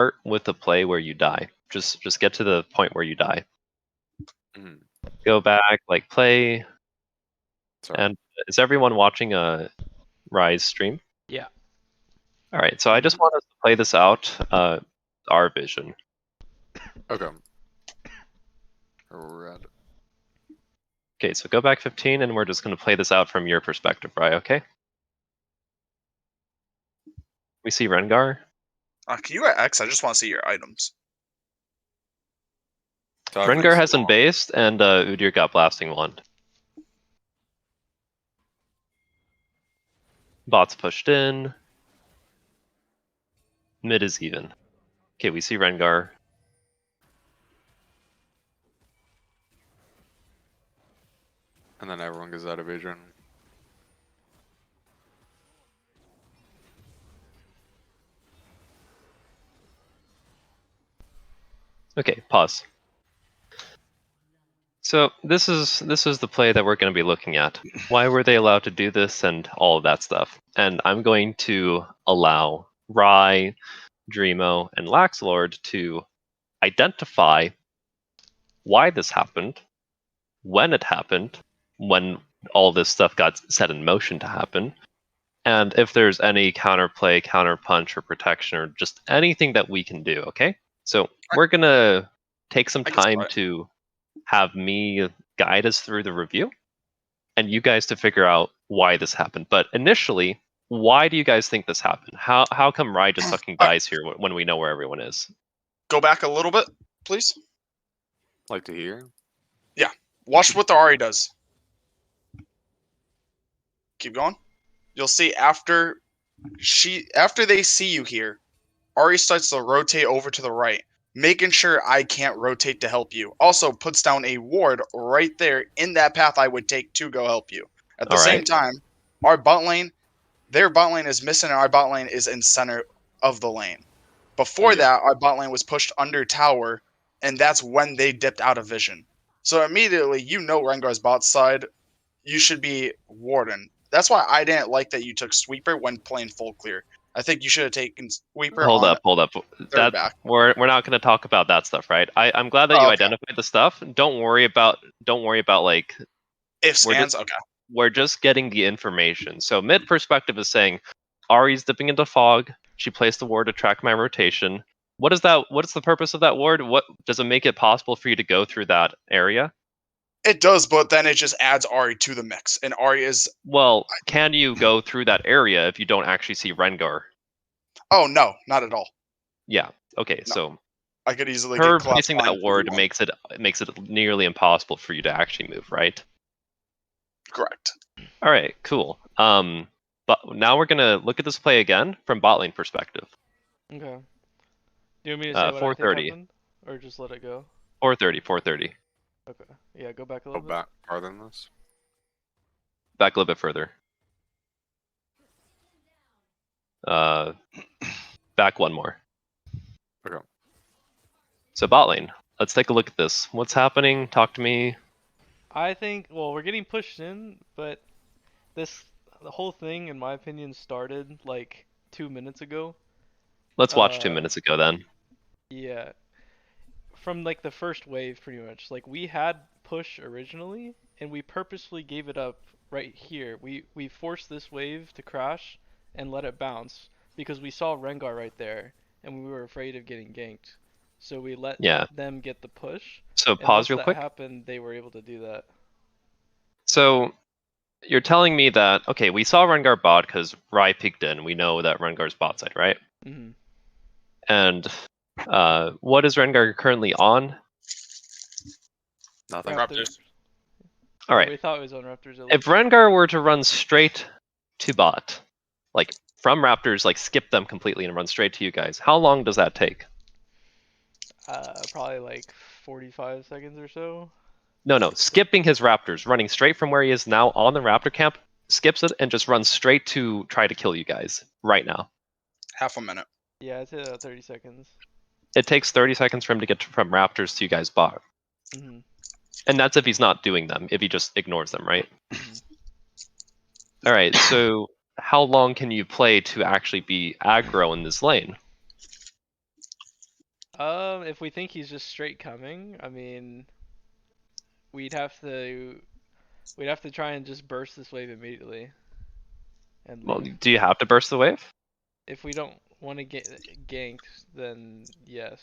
start with the play where you die. Just get to the point where you die. Go back, like play. Sorry. And is everyone watching a Rise stream? Yeah. All right, so I just want us to play this out, our vision. Okay. We're at it. Okay, so go back 15, and we're just going to play this out from your perspective, right? Okay. We see Rengar. Can you at X? I just want to see your items. Rengar has Based, and Udyr got Blasting Wand. Bot's pushed in. Mid is even. Okay, we see Rengar. And then everyone goes out of vision. Okay, pause. So this is the play that we're going to be looking at. Why were they allowed to do this and all of that stuff? And I'm going to allow Rai, Dreamo, and Laxlord to identify why this happened, when it happened, when all this stuff got set in motion to happen, and if there's any counterplay, counterpunch, or protection, or just anything that we can do, okay? So we're going to take some time to have me guide us through the review, and you guys to figure out why this happened. But initially, why do you guys think this happened? How come Rai just fucking dies here when we know where everyone is? Go back a little bit, please. Like to hear? Yeah. Watch what the Ahri does. Keep going. You'll see after they see you here, Ahri starts to rotate over to the right, making sure I can't rotate to help you. Also puts down a ward right there in that path I would take to go help you. At the same time, our bot lane, their bot lane is missing and our bot lane is in center of the lane. Before that, our bot lane was pushed under tower, and that's when they dipped out of vision. So immediately, you know Rengar's bot side, you should be Warden. That's why I didn't like that you took Sweeper when playing full clear. I think you should have taken Sweeper. Hold up. Back. We're not going to talk about that stuff, right? I'm glad that you identified the stuff. Don't worry about like ifs, ands. Okay. We're just getting the information. So mid perspective is saying Ahri's dipping into fog. She placed the ward to track my rotation. What is that? What is the purpose of that ward? What does it make it possible for you to go through that area? It does, but then it just adds Ahri to the mix, and Ahri is... Well, can you go through that area if you don't actually see Rengar? Oh, no, not at all. Yeah, okay, no. So... I could easily her placing that ward makes it nearly impossible for you to actually move, right? Correct. Alright, cool. But now we're going to look at this play again from bot lane perspective. Okay. Do you want me to say what 430 happened, or just let it go? 430. Okay. Yeah, go back a little bit. Back farther than this. Back a little bit further. Back one more. Okay. So bot lane. Let's take a look at this. What's happening? Talk to me. I think, well, we're getting pushed in, but the whole thing, in my opinion, started like 2 minutes ago. Let's watch 2 minutes ago then. Yeah. From like the first wave, pretty much. Like we had push originally, and we purposefully gave it up right here. We forced this wave to crash and let it bounce because we saw Rengar right there, and we were afraid of getting ganked. So we let them get the push. So pause real quick. Once that happened, they were able to do that. So you're telling me that, okay, we saw Rengar bot because Rai peeked in. We know that Rengar's bot side, right? Mm-hmm. And what is Rengar currently on? Nothing. Raptors. All right. We thought it was on Raptors. If Rengar were to run straight to bot, like from Raptors, like skip them completely and run straight to you guys, how long does that take? Probably like 45 seconds or so. No. Skipping his Raptors, running straight from where he is now on the Raptor camp, skips it and just runs straight to try to kill you guys right now. Half a minute. Yeah, it's 30 seconds. It takes 30 seconds for him to get from Raptors to you guys' bot. Mm-hmm. And that's if he's not doing them, if he just ignores them, right? Mm-hmm. All right, so how long can you play to actually be aggro in this lane? If we think he's just straight coming, I mean, we'd have to try and just burst this wave immediately and Well, leave. do you have to burst the wave? If we don't want to get ganked, then yes.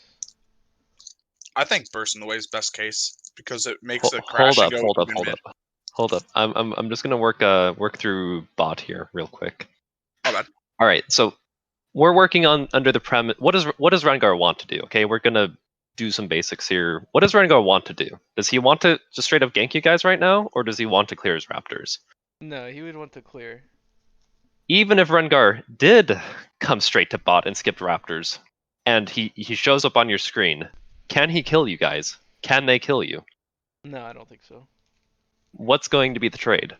I think bursting the wave is best case because it makes Hold the crash and go hold up, even hold mid. up, hold up. I'm just gonna work through bot here real quick. My bad. All right, so we're working on under the premise. What does Rengar want to do? Okay, we're gonna do some basics here. What does Rengar want to do? Does he want to just straight up gank you guys right now, or does he want to clear his raptors? No, he would want to clear. Even if Rengar did come straight to bot and skip raptors, and he shows up on your screen, can he kill you guys? Can they kill you? No, I don't think so. What's going to be the trade?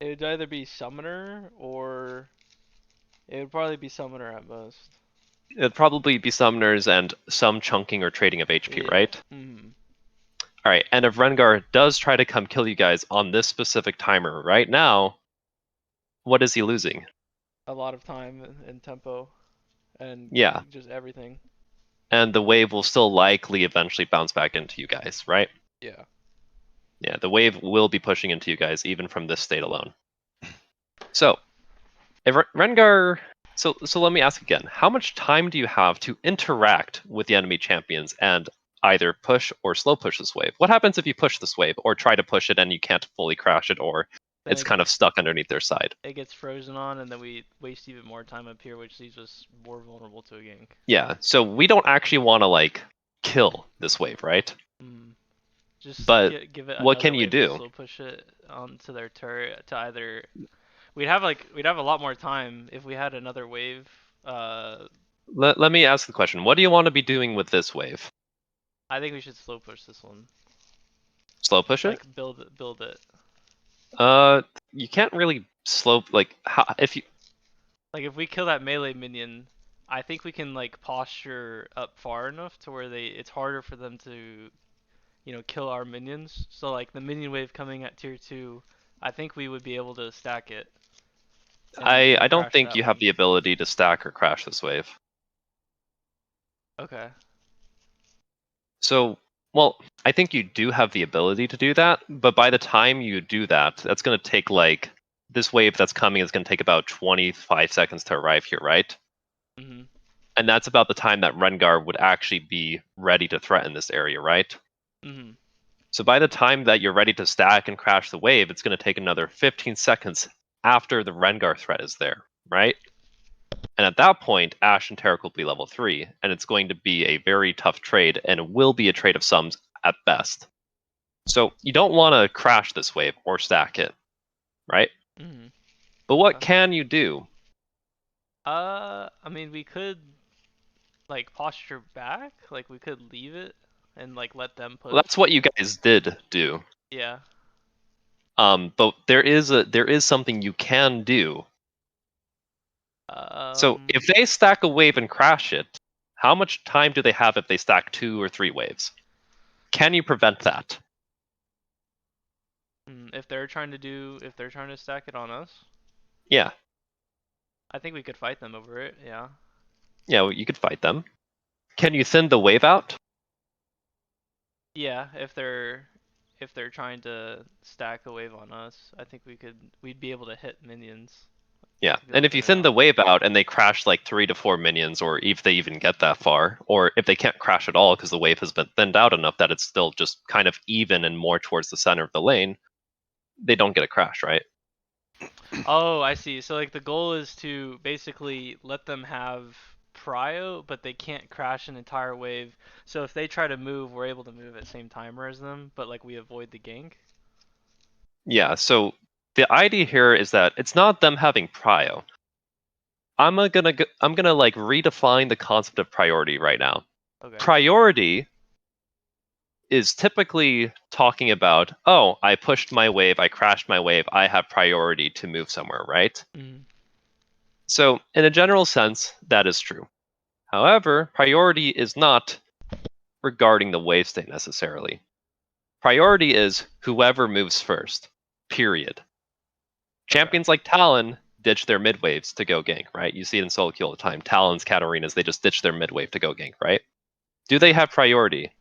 It would either be summoner or it would probably be summoner at most. It'd probably be summoners and some chunking or trading of HP, Yeah. right? Mm-hmm. All right, and if Rengar does try to come kill you guys on this specific timer right now, what is he losing? A lot of time and tempo, and Yeah. just everything. And the wave will still likely eventually bounce back into you guys, right? Yeah. Yeah, the wave will be pushing into you guys even from this state alone. So, if Rengar, so let me ask again: how much time do you have to interact with the enemy champions and either push or slow push this wave? What happens if you push this wave or try to push it and you can't fully crash it, or Then it's kind of stuck underneath their side? it gets frozen on, and then we waste even more time up here, which leaves us more vulnerable to a gank. Yeah, so we don't actually want to like kill this wave, right? Just But give it. what can another you wave to do? slow push it onto their turret to either. We'd have a lot more time if we had another wave. Let me ask the question: what do you want to be doing with this wave? I think we should slow push this one. Slow push it? Like build it. You can't really slow like if you. Like if we kill that melee minion, I think we can like posture up far enough to where it's harder for them to, kill our minions. So like the minion wave coming at tier 2, I think we would be able to stack it. I don't crash think that you have one. the ability to stack or crash this wave. Okay. So, well, I think you do have the ability to do that, but by the time you do that, that's going to take like this wave that's coming is going to take about 25 seconds to arrive here, right? Mhm. And that's about the time that Rengar would actually be ready to threaten this area, right? Mhm. So by the time that you're ready to stack and crash the wave, it's going to take another 15 seconds after the Rengar threat is there, right? And at that point, Ashe and Tarek will be level 3, and it's going to be a very tough trade, and it will be a trade of sums at best. So you don't want to crash this wave or stack it, right? Mhm. But what Okay. can you do? I mean, we could like posture back, like we could leave it and like let them push. Well, that's what you guys did do. Yeah. But there is something you can do. So if they stack a wave and crash it, how much time do they have if they stack 2 or 3 waves? Can you prevent that? If they're trying to stack it on us, Yeah. I think we could fight them over it. Yeah. Yeah, well, you could fight them. Can you thin the wave out? Yeah, if they're trying to stack a wave on us, I think we'd be able to hit minions. Yeah, Be able and to if you thin it thin the out. wave out and they crash like 3 to 4 minions, or if they even get that far, or if they can't crash at all because the wave has been thinned out enough that it's still just kind of even and more towards the center of the lane, they don't get a crash, right? Oh, I see. So like the goal is to basically let them have prio, but they can't crash an entire wave. So if they try to move, we're able to move at same timer as them, but like we avoid the gank. Yeah, so the idea here is that it's not them having prio. I'm gonna like redefine the concept of priority right now. Okay. Priority is typically talking about, oh, I pushed my wave, I crashed my wave, I have priority to move somewhere, right? Mhm. So, in a general sense, that is true. However, priority is not regarding the wave state necessarily. Priority is whoever moves first, period. Champions like Talon ditch their mid waves to go gank, right? You see it in solo queue all the time. Talon's, Katarinas, they just ditch their mid wave to go gank, right? Do they have priority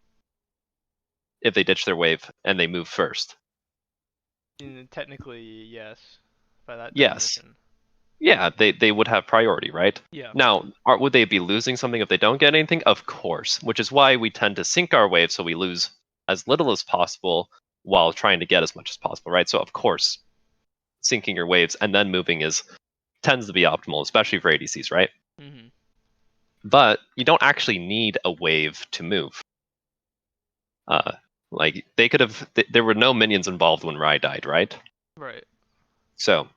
if they ditch their wave and they move first? Technically, yes. By that Yes. definition. Yeah, they would have priority, right? Yeah. Now, would they be losing something if they don't get anything? Of course, which is why we tend to sink our waves so we lose as little as possible while trying to get as much as possible, right? So of course, sinking your waves and then moving tends to be optimal, especially for ADCs, right? Mhm. But you don't actually need a wave to move. Like they could have, there were no minions involved when Rai died, right? Right. So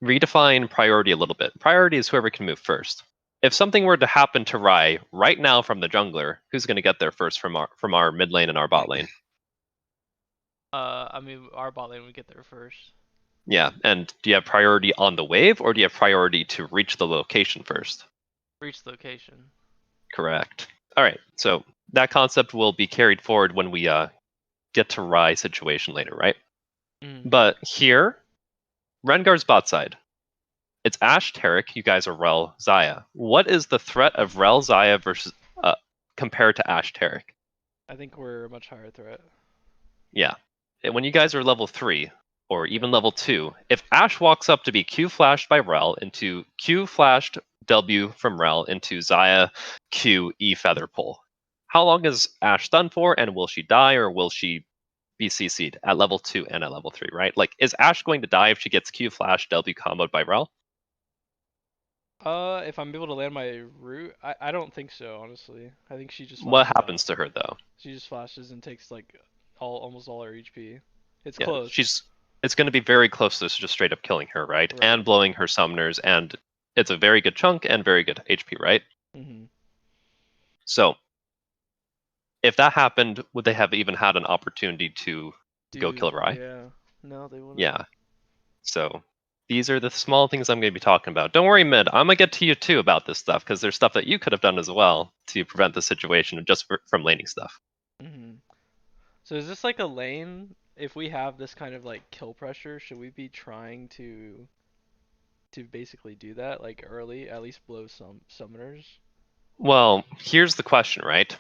redefine priority a little bit. Priority is whoever can move first. If something were to happen to Rai right now from the jungler, who's going to get there first from our mid lane and our bot lane? I mean, our bot lane would get there first. Yeah, and do you have priority on the wave, or do you have priority to reach the location first? Reach location. Correct. All right, so that concept will be carried forward when we get to Rai situation later, right? Mhm. But here, Rengar's bot side. It's Ashe, Taric. You guys are Rel, Xayah. What is the threat of Rel, Xayah versus compared to Ashe, Taric? I think we're a much higher threat. Yeah. When you guys are level 3 or even level 2, if Ashe walks up to be Q flashed by Rel into Q flashed W from Rel into Xayah Q E feather pull, how long is Ashe done for, and will she die or will she be CC'd at level 2 and at level 3, right? Like, is Ashe going to die if she gets Q flash W comboed by Rel? If I'm able to land my root, I don't think so, honestly. I think she just What flashes happens out. to her though? She just flashes and takes like almost all her HP. It's Yeah, close. it's going to be very close to just straight up killing her, right? Right. And blowing her summoners, and it's a very good chunk and very good HP, right? Mhm. So, if that happened, would they have even had an opportunity to go kill Rai? Yeah. No, they wouldn't. Yeah. So, these are the small things I'm going to be talking about. Don't worry, Mid. I'm going to get to you too about this stuff, because there's stuff that you could have done as well to prevent the situation just from laning stuff. Mhm. So is this like a lane? If we have this kind of like kill pressure, should we be trying to basically do that like early, at least blow some summoners? Well, here's the question, right?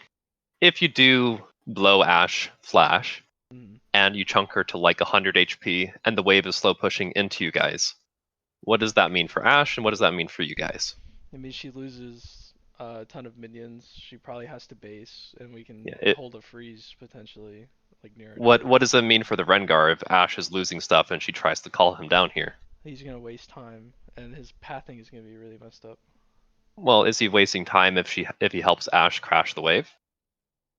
If you do blow Ashe Flash, Mhm. and you chunk her to like 100 HP, and the wave is slow pushing into you guys, what does that mean for Ashe, and what does that mean for you guys? I mean, she loses a ton of minions. She probably has to base, and we can Yeah, hold a freeze potentially, like near a what tower. does it mean for the Rengar if Ashe is losing stuff and she tries to call him down here? He's gonna waste time, and his pathing is gonna be really messed up. Well, is he wasting time if he helps Ashe crash the wave?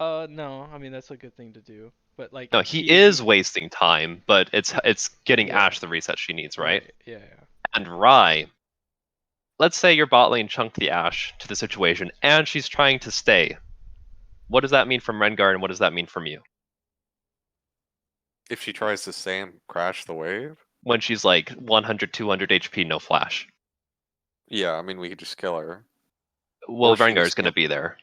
No. I mean, that's a good thing to do, but like No, he is wasting time, but it's getting Yeah. Ashe the reset she needs, right? Yeah. Yeah. And Rai, let's say your bot lane chunked the Ashe to the situation, and she's trying to stay. What does that mean from Rengar, and what does that mean from you? If she tries to stay and crash the wave, When she's like 100, 200 HP, no flash. yeah, I mean we could just kill her. Well, Or she Rengar is just going to can't. be there.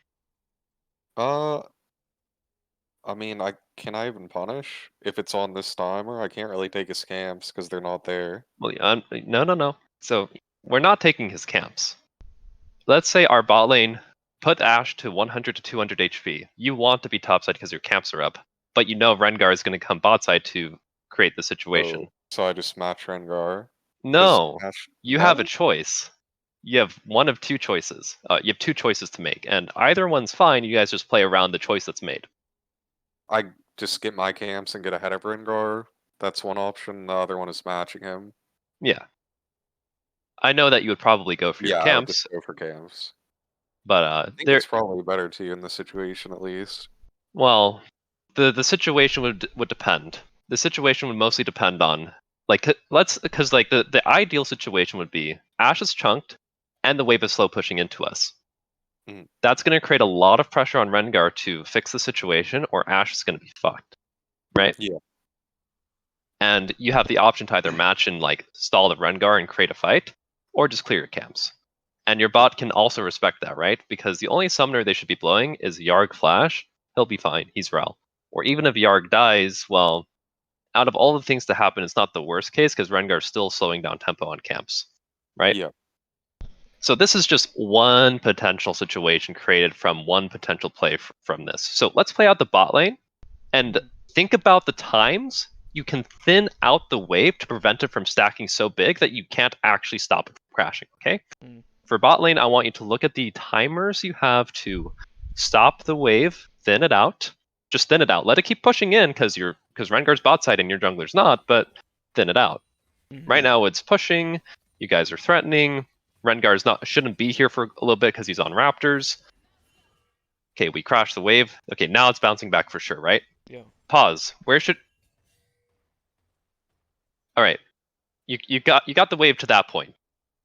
I mean, can I even punish if it's on this timer? I can't really take his scamps because they're not there. Well, no. So we're not taking his camps. Let's say our bot lane put Ashe to 100 to 200 HP. You want to be topside because your camps are up, but you know Rengar is going to come bot side to create the situation. Oh, so I just match Rengar. 'Cause No, you have a no? choice. You have one of two choices. You have two choices to make, and either one's fine. You guys just play around the choice that's made. I just get my camps and get ahead of Rengar. That's one option. The other one is matching him. Yeah. I know that you would probably go for your Yeah, I would just camps, go for camps. but I think it's probably better to you in this situation at least. well, the situation would depend. The situation would mostly depend on like because like the ideal situation would be Ashe is chunked and the wave is slow pushing into us. Mhm. That's going to create a lot of pressure on Rengar to fix the situation, or Ashe is going to be fucked, right? Yeah. And you have the option to either match and like stall the Rengar and create a fight, or just clear your camps. And your bot can also respect that, right? Because the only summoner they should be blowing is Yarg Flash. He'll be fine. He's Rel. Or even if Yarg dies, well, out of all the things to happen, it's not the worst case because Rengar's still slowing down tempo on camps, right? Yeah. So this is just one potential situation created from one potential play from this. So let's play out the bot lane and think about the times you can thin out the wave to prevent it from stacking so big that you can't actually stop it from crashing, okay? Mm. For bot lane, I want you to look at the timers you have to stop the wave, thin it out. Just thin it out. Let it keep pushing in because Rengar's bot side and your jungler's not, but thin it out. Mhm. Right now it's pushing. You guys are threatening. Rengar's shouldn't be here for a little bit because he's on Raptors. Okay, we crashed the wave. Okay, now it's bouncing back for sure, right? Yeah. Pause. Where should? All right, you got the wave to that point.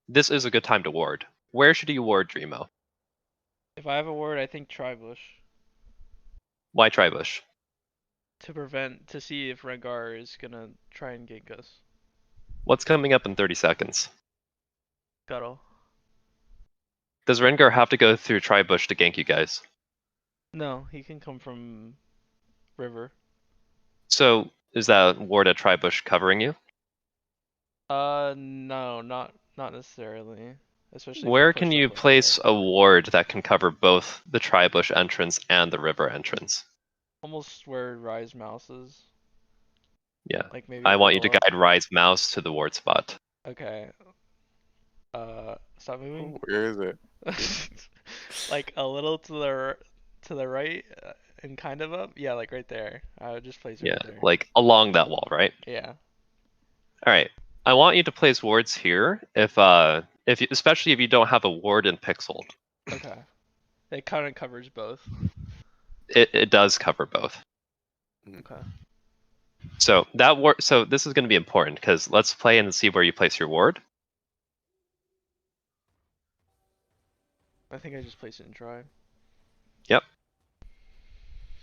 This is a good time to ward. Where should you ward, Dreamo? If I have a word, I think Tribush Why Tribush? to see if Rengar is gonna try and gank us. What's coming up in 30 seconds? Scuttle. Does Rengar have to go through Tribush to gank you guys? No, he can come from River. So is that ward at Tribush covering you? No, not necessarily. Especially if we Where push can up you like place that. a ward that can cover both the Tribush entrance and the river entrance? Almost where Rise mouse is. Yeah. Like maybe I a want you to little up. guide Rise mouse to the ward spot. Okay. Stop moving. Where is it? Like a little to the right and kind of up. Yeah, like right there. I would just place it Yeah, right there. like along that wall, right? Yeah. All right. I want you to place wards here if you, especially if you don't have a ward in pixel. Okay. It kind of covers both. It does cover both. Okay. So so this is going to be important because let's play and see where you place your ward. I think I just place it in try. Yep.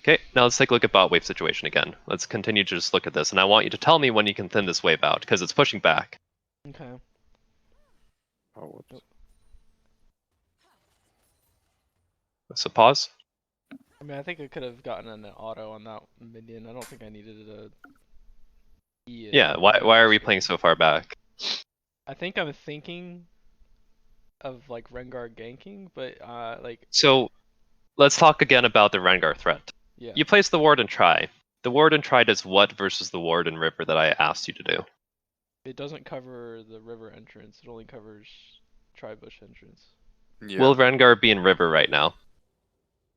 Okay, now let's take a look at bot wave situation again. Let's continue to just look at this, and I want you to tell me when you can thin this wave out because it's pushing back. Okay. Oh, whoops. So pause. I mean, I think I could have gotten an auto on that minion. I don't think I needed a E. Yeah. Why are we playing so far back? I think I'm thinking of like Rengar ganking, but like So let's talk again about the Rengar threat. yeah. You place the ward and try. The ward and try does what versus the ward and river that I asked you to do? It doesn't cover the river entrance. It only covers Tribush entrance. Yeah. Will Rengar be in river right now?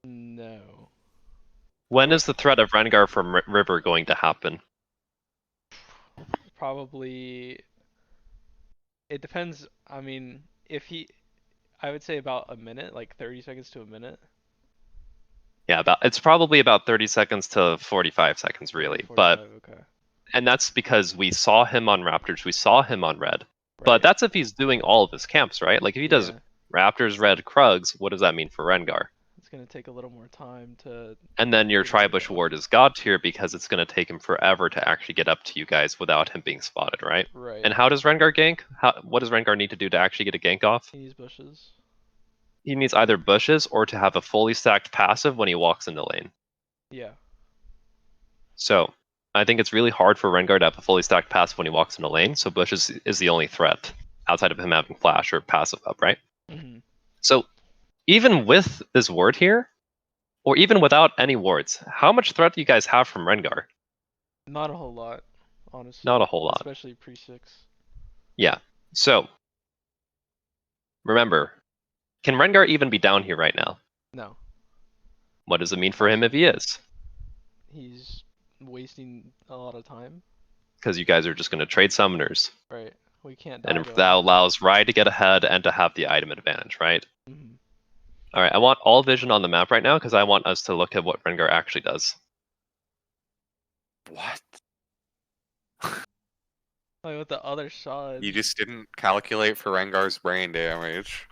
No. When is the threat of Rengar from river going to happen? Probably. It depends. I mean, I would say about a minute, like 30 seconds to a minute. Yeah, it's probably about 30 seconds to 45 seconds, really. 45, okay. And that's because we saw him on Raptors, we saw him on Red. But Right. that's if he's doing all of his camps, right? Like if he does Yeah. Raptors, Red, Krugs, what does that mean for Rengar? It's gonna take a little more time to. And then your figure it Tribush out. ward is God tier because it's going to take him forever to actually get up to you guys without him being spotted, right? Right. And how does Rengar gank? What does Rengar need to do to actually get a gank off? He needs bushes. He needs either bushes or to have a fully stacked passive when he walks into lane. Yeah. So I think it's really hard for Rengar to have a fully stacked passive when he walks into lane, so bushes is the only threat outside of him having flash or passive up, right? hmm So even with this ward here, or even without any wards, how much threat do you guys have from Rengar? Not a whole lot, honestly. Not a whole lot. Especially pre-6. Yeah. So remember, can Rengar even be down here right now? No. What does it mean for him if he is? He's wasting a lot of time. Because you guys are just going to trade summoners. Right. We can't die And to that him. allows Rai to get ahead and to have the item advantage, right? Mhm. Alright, I want all vision on the map right now because I want us to look at what Rengar actually does. What? Like with the other side. You just didn't calculate for Rengar's brain damage.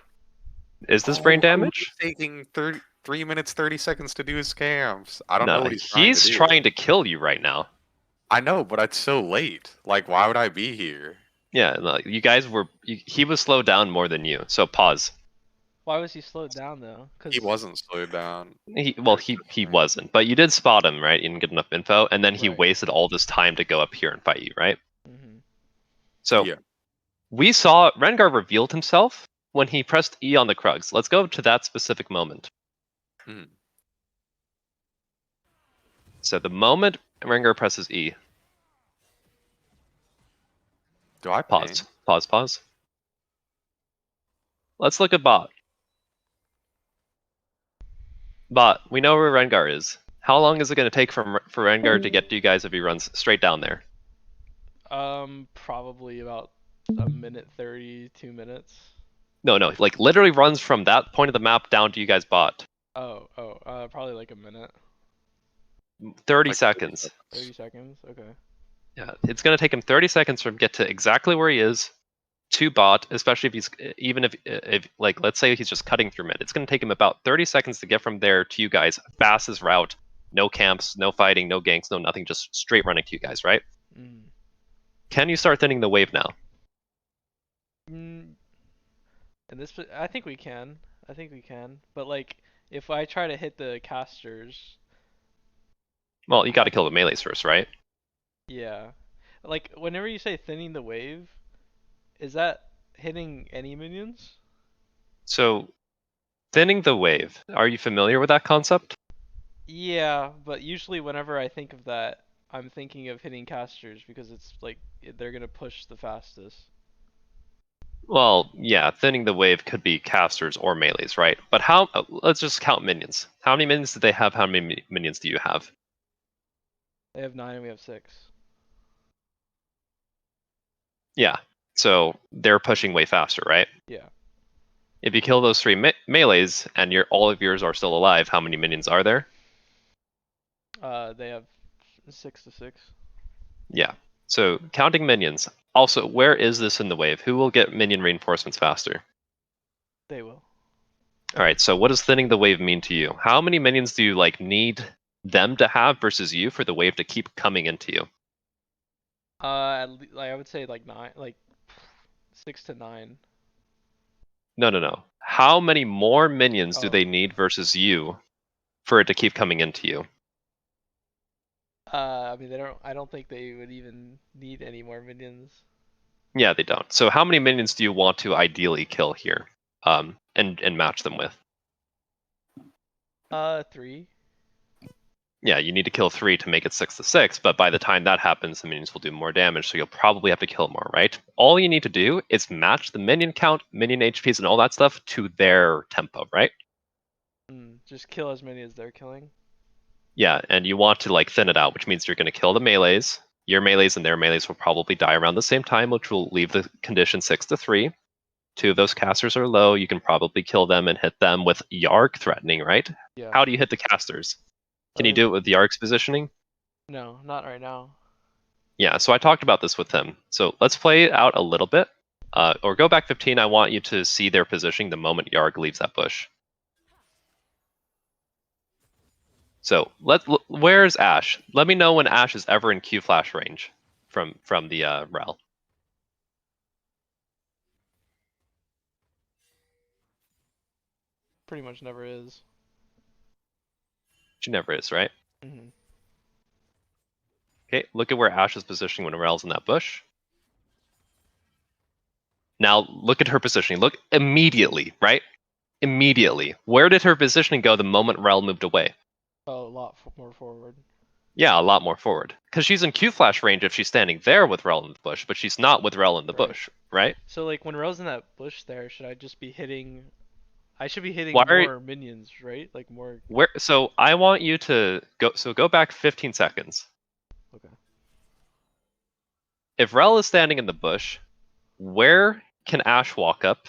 Is this brain Oh, damage? he's taking 3 minutes 30 seconds to do his scams. I don't know No, what he's he's trying to do. trying to kill you right now. I know, but it's so late. Like, why would I be here? Yeah, no, you guys were. He was slowed down more than you. So pause. Why was he slowed down though? Cause He wasn't slowed down. He wasn't, but you did spot him, right? You didn't get enough info, and then he Right. wasted all this time to go up here and fight you, right? Mhm. So Yeah. we saw Rengar revealed himself when he pressed E on the Krugs. Let's go to that specific moment. Mhm. So the moment Rengar presses E. Do I Pause. ping? Pause. Let's look at bot. Bot, we know where Rengar is. How long is it going to take for Rengar to get to you guys if he runs straight down there? Probably about a minute 30, 2 minutes. No, like literally runs from that point of the map down to you guys bot. Probably like a minute. 30 Like, seconds. 30 seconds. Okay. Yeah, it's going to take him 30 seconds to get to exactly where he is to bot, especially if he's even if like let's say he's just cutting through mid. It's going to take him about 30 seconds to get from there to you guys. Fastest route, no camps, no fighting, no ganks, no nothing, just straight running to you guys, right? Mm. Can you start thinning the wave now? And I think we can. But like, if I try to hit the casters, Well, you got to kill the melees first, right? yeah. Like, whenever you say thinning the wave, is that hitting any minions? So, thinning the wave. Are you familiar with that concept? Yeah, but usually whenever I think of that, I'm thinking of hitting casters because it's like they're gonna push the fastest. Well, yeah, thinning the wave could be casters or melees, right? But how? Let's just count minions. How many minions do they have? How many minions do you have? They have 9, we have 6. Yeah, so they're pushing way faster, right? Yeah. If you kill those 3 melees and all of yours are still alive, how many minions are there? They have 6 to 6. Yeah. So counting minions. Also, where is this in the wave? Who will get minion reinforcements faster? They will. All right. So what does thinning the wave mean to you? How many minions do you like need them to have versus you for the wave to keep coming into you? I would say like 9, like 6 to 9. No. How many more minions do Oh. they need versus you for it to keep coming into you? I mean, I don't think they would even need any more minions. Yeah, they don't. So how many minions do you want to ideally kill here, and match them with? 3. Yeah, you need to kill 3 to make it 6 to 6, but by the time that happens, the minions will do more damage, so you'll probably have to kill more, right? All you need to do is match the minion count, minion HPs, and all that stuff to their tempo, right? Just kill as many as they're killing. Yeah, and you want to like thin it out, which means you're going to kill the melees. Your melees and their melees will probably die around the same time, which will leave the condition 6 to 3. 2 of those casters are low. You can probably kill them and hit them with Yarg threatening, right? Yeah. How do you hit the casters? Can you do it with Yarg's positioning? No, not right now. Yeah, so I talked about this with him. So let's play it out a little bit. Or go back 15. I want you to see their positioning the moment Yarg leaves that bush. So where's Ashe? Let me know when Ashe is ever in Q flash range from the Rel. Pretty much never is. She never is, right? Mhm. Okay, look at where Ashe is positioning when Rel's in that bush. Now look at her positioning. Look immediately, right? Immediately. Where did her positioning go the moment Rel moved away? Oh, a lot more forward. Yeah, a lot more forward. Because she's in Q flash range if she's standing there with Rel in the bush, but she's not with Rel in the Right. bush, right? So like when Rel's in that bush there, should I just be hitting? I should be hitting Why are- more minions, right? Like more. Where? So I want you to go. So go back 15 seconds. Okay. If Rel is standing in the bush, where can Ashe walk up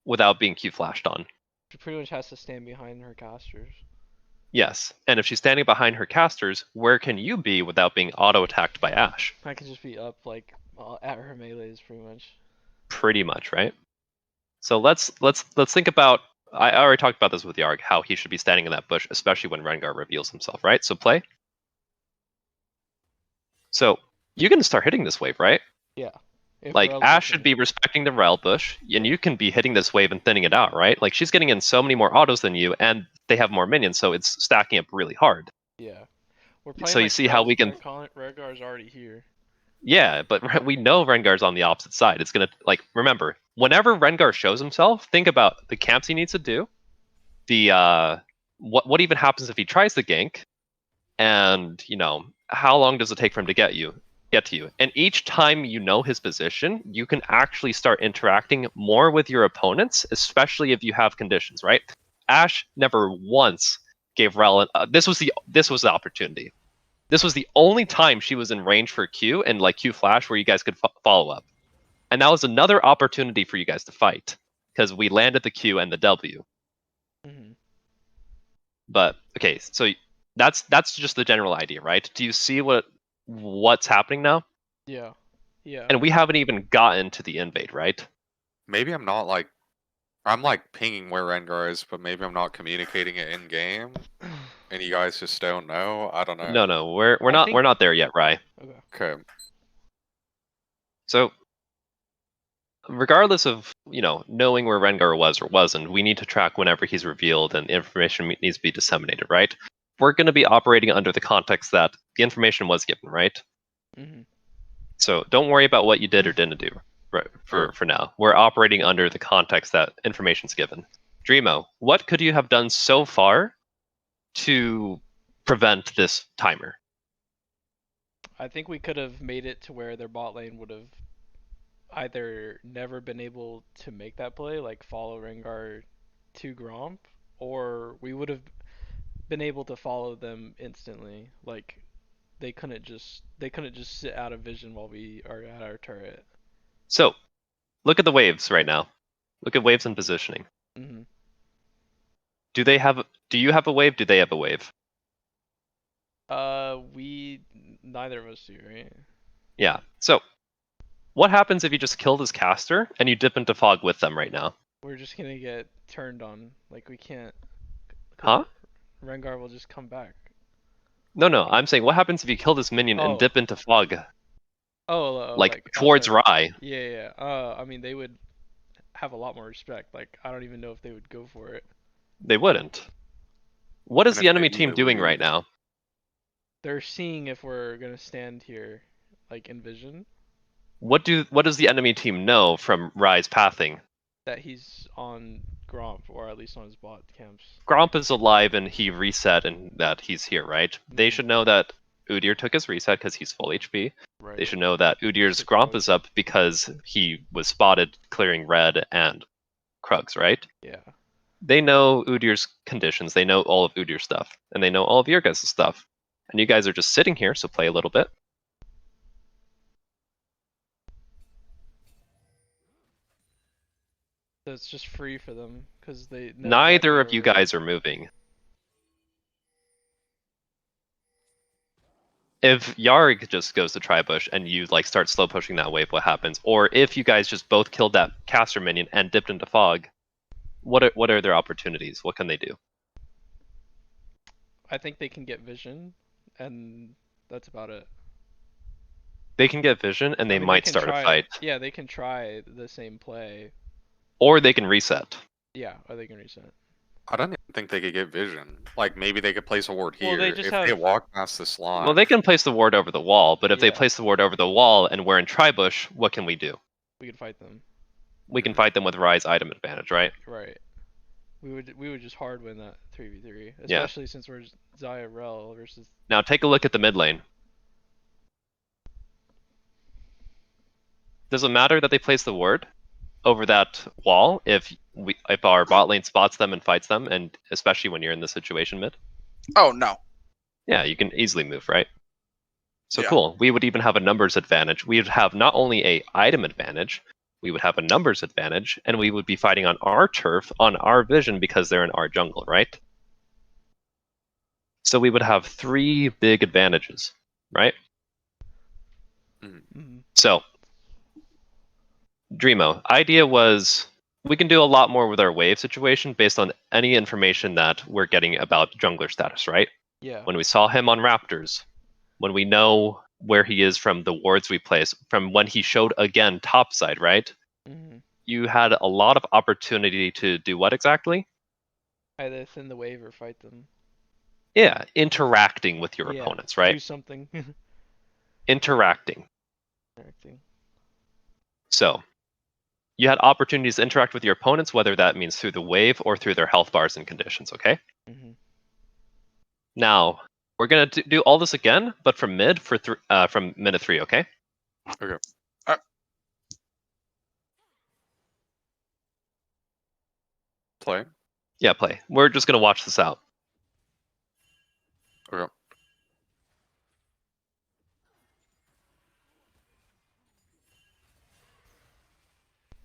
without being Q flashed on? She pretty much has to stand behind her casters. Yes. And if she's standing behind her casters, where can you be without being auto attacked by Ashe? I can just be up like at her melees, pretty much. Pretty much, right? So let's think about. I already talked about this with Yarg, how he should be standing in that bush, especially when Rengar reveals himself, right? So play. So you can start hitting this wave, right? Yeah. If Like Rel's Ashe should looking- be respecting the Rel bush, and you can be hitting this wave and thinning it out, right? Like she's getting in so many more autos than you, and they have more minions, so it's stacking up really hard. Yeah. We're playing So you like see how we can. Rengar's already here. Yeah, but we know Rengar's on the opposite side. It's gonna like remember whenever Rengar shows himself, think about the camps he needs to do, the what even happens if he tries to gank, and how long does it take for him to get to you. And each time you know his position, you can actually start interacting more with your opponents, especially if you have conditions, right? Ashe never once gave Rel this was the opportunity. This was the only time she was in range for Q and like Q flash where you guys could follow up. And that was another opportunity for you guys to fight because we landed the Q and the W. Hmm. But okay, so that's just the general idea, right? Do you see what's happening now? Yeah. Yeah. And we haven't even gotten to the invade, right? Maybe I'm not like I'm like pinging where Rengar is, but maybe I'm not communicating it in game, and you guys just don't know. I don't know. No, we're I not think- we're not there yet, Rye. Okay. Okay. So regardless of knowing where Rengar was or wasn't, we need to track whenever he's revealed and information needs to be disseminated, right? We're going to be operating under the context that the information was given, right? Hmm. So don't worry about what you did or didn't do, right? For now, we're operating under the context that information's given. Dreamo, what could you have done so far to prevent this timer? I think we could have made it to where their bot lane would have either never been able to make that play, like follow Rengar to Gromp, or we would have been able to follow them instantly. Like they couldn't just sit out of vision while we are at our turret. So look at the waves right now. Look at waves and positioning. Hmm. Do you have a wave? Do they have a wave? Neither of us do, right? Yeah. So what happens if you just kill this caster and you dip into fog with them right now? We're just gonna get turned on. Like we can't. 'Cause Huh? Rengar will just come back. No. I'm saying what happens if you kill this minion and Oh. dip into fog, like towards outside. Rye? Yeah. I mean, they would have a lot more respect. Like, I don't even know if they would go for it. They wouldn't. What is And the if they enemy do, team they doing right lose. now? They're seeing if we're gonna stand here, like in vision, What does the enemy team know from Rye's pathing? that he's on Gromp, or at least on his bot camps. Gromp is alive and he reset and that he's here, right? They Mhm. should know that Udyr took his reset because he's full HP. Right. They should know that Udyr's Took Gromp Krug. is up because he was spotted clearing red and Krugs, right? Yeah. They know Udyr's conditions, they know all of Udyr's stuff, and they know all of your guys' stuff. And you guys are just sitting here, so play a little bit. So it's just free for them because they know Neither exactly of where you we're at. guys are moving. If Yarg just goes to Tribush and you like start slow pushing that wave, what happens? Or if you guys just both killed that caster minion and dipped into fog, what are their opportunities? What can they do? I think they can get vision, and that's about it. They can get vision and I they mean, might can start a try. fight. Yeah, they can try the same play. Or they can reset. Yeah, or they can reset. I don't even think they could get vision. Like maybe they could place a ward Well, here. they just If have- they walk past this line. Well, they can place the ward over the wall, but if they Yeah. place the ward over the wall and we're in Tribush, what can we do? We could fight them. We can fight them with Rye's item advantage, right? Right. We would just hard win that 3v3, Yeah. especially since we're Xayah Rel versus. Now take a look at the mid lane. Does it matter that they place the ward over that wall if our bot lane spots them and fights them, and especially when you're in the situation mid? Oh no. Yeah, you can easily move, right? So Yeah. cool. We would even have a numbers advantage. We would have not only a item advantage, we would have a numbers advantage, and we would be fighting on our turf, on our vision, because they're in our jungle, right? So we would have 3 big advantages, right? Mhm. So, Dreamo, idea was we can do a lot more with our wave situation based on any information that we're getting about jungler status, right? Yeah. When we saw him on Raptors, when we know where he is from the wards we place, from when he showed again topside, right? Hmm. You had a lot of opportunity to do what exactly? Either thin the wave or fight them. Yeah, interacting with your Yeah, opponents, right? Do something. Interacting. Interacting. So, you had opportunities to interact with your opponents, whether that means through the wave or through their health bars and conditions, okay? Mm-hmm. Now, we're going to do all this again, but from mid from minute 3, okay? Okay. Play. Yeah, play. We're just going to watch this out. Okay.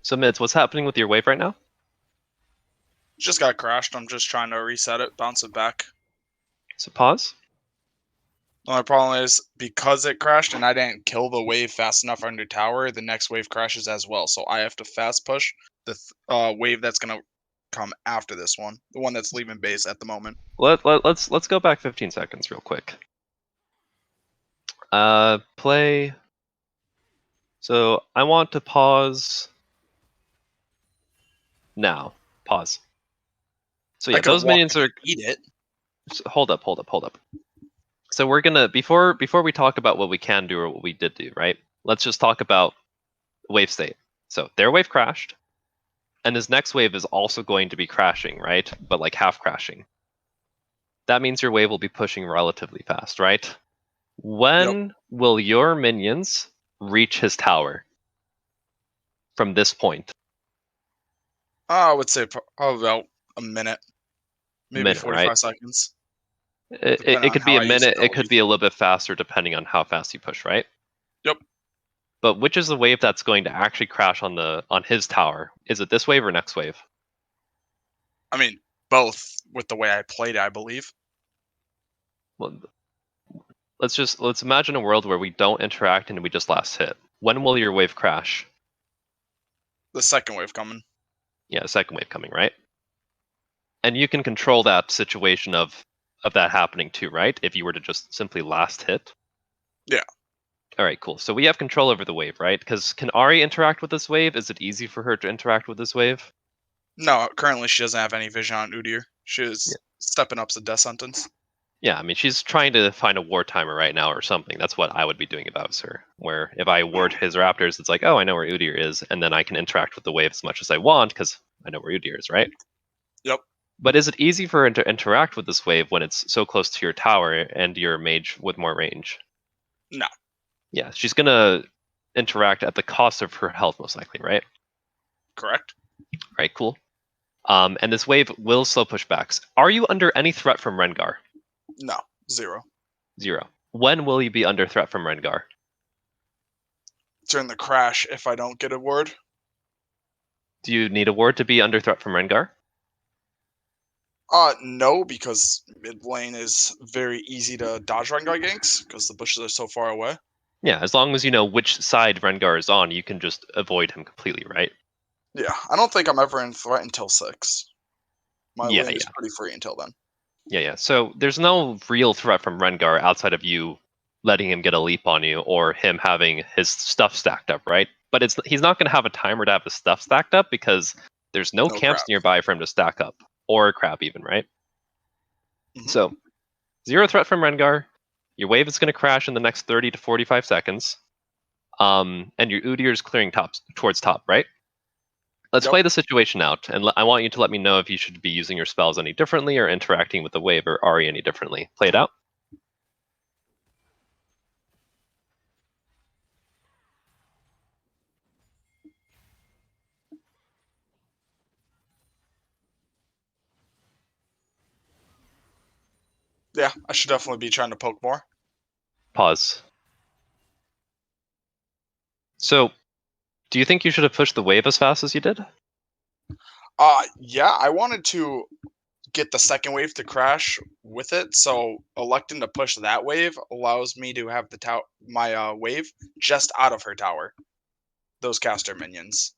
So, mids, what's happening with your wave right now? Just got crashed. I'm just trying to reset it, bounce it back. So, pause. The only problem is because it crashed and I didn't kill the wave fast enough under tower, the next wave crashes as well. So I have to fast push the wave that's gonna come after this one, the one that's leaving base at the moment. Let's go back 15 seconds real quick. Play. So I want to pause now. Pause. So yeah, I could those walk minions in are. and eat it. Hold up. So we're gonna before we talk about what we can do or what we did do, right? Let's just talk about wave state. So their wave crashed, and his next wave is also going to be crashing, right? But like half crashing. That means your wave will be pushing relatively fast, right? When will your minions reach his tower from this point? I would say about a minute, maybe Minute, 45 right? seconds. It Depending on could be how a I use minute. It could abilities. be a little bit faster depending on how fast you push, right? Yep. But which is the wave that's going to actually crash on his tower? Is it this wave or next wave? I mean, both with the way I played it, I believe. Well, let's imagine a world where we don't interact and we just last hit. When will your wave crash? The second wave coming. Yeah, second wave coming, right? And you can control that situation of that happening too, right? If you were to just simply last hit. Yeah. All right, cool. So we have control over the wave, right? Because can Ari interact with this wave? Is it easy for her to interact with this wave? No, currently she doesn't have any vision on Udyr. She Yeah. is stepping up to death sentence. Yeah, I mean, she's trying to find a ward timer right now or something. That's what I would be doing about her. Where if I ward his raptors, it's like, oh, I know where Udyr is, and then I can interact with the wave as much as I want because I know where Udyr is, right? Yep. But is it easy for her to interact with this wave when it's so close to your tower and your mage with more range? No. Yeah, she's gonna interact at the cost of her health, most likely, right? Correct. Right, cool. And this wave will slow pushbacks. Are you under any threat from Rengar? No. 0. 0. When will you be under threat from Rengar? During the crash, if I don't get a word. Do you need a ward to be under threat from Rengar? No, because mid lane is very easy to dodge Rengar ganks because the bushes are so far away. Yeah, as long as you know which side Rengar is on, you can just avoid him completely, right? Yeah, I don't think I'm ever in threat until 6. My Yeah, lane is pretty free until then. Yeah. So there's no real threat from Rengar outside of you letting him get a leap on you or him having his stuff stacked up, right? But he's not going to have a timer to have his stuff stacked up because there's no camps crap. nearby for him to stack up, or a crab even, right? Mhm. So 0 threat from Rengar. Your wave is going to crash in the next 30 to 45 seconds. And your Udyr is clearing towards top, right? Let's play the situation out, and I want you to let me know if you should be using your spells any differently or interacting with the wave or Ari any differently. Play it out. Yeah, I should definitely be trying to poke more. Pause. So, do you think you should have pushed the wave as fast as you did? Yeah, I wanted to get the second wave to crash with it, so electing to push that wave allows me to have my wave just out of her tower. Those caster minions.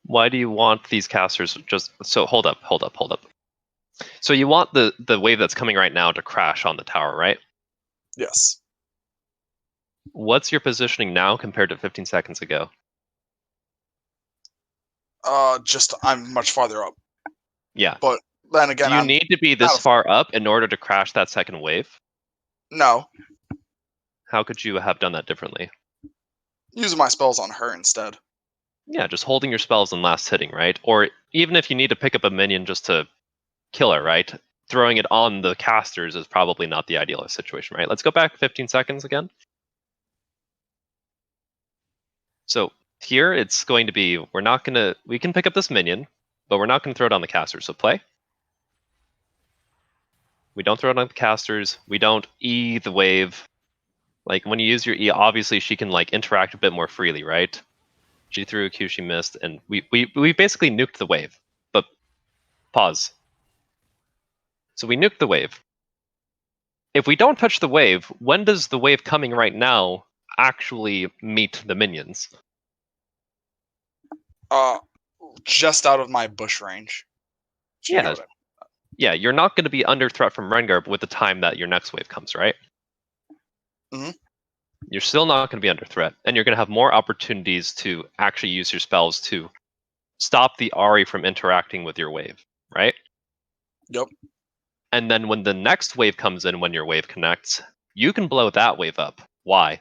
Why do you want these casters just so hold up. So you want the wave that's coming right now to crash on the tower, right? Yes. What's your positioning now compared to 15 seconds ago? Just I'm much farther up. Yeah. But then again, Do you I'm need to be this far up in order to crash that second wave? no. How could you have done that differently? Using my spells on her instead. Yeah, just holding your spells and last hitting, right? Or even if you need to pick up a minion just to kill her, right? Throwing it on the casters is probably not the ideal situation, right? Let's go back 15 seconds again. So here it's going to be, we can pick up this minion, but we're not going to throw it on the casters. So play. We don't throw it on the casters. We don't E the wave. Like when you use your E, obviously she can like interact a bit more freely, right? She threw a Q, she missed, and we basically nuked the wave. But pause. So we nuked the wave. If we don't touch the wave, when does the wave coming right now actually meet the minions? Just out of my bush range. You know Yeah. what I mean. Yeah, you're not going to be under threat from Rengar with the time that your next wave comes, right? Mhm. You're still not going to be under threat, and you're going to have more opportunities to actually use your spells to stop the Ahri from interacting with your wave, right? Yep. And then when the next wave comes in, when your wave connects, you can blow that wave up. Why?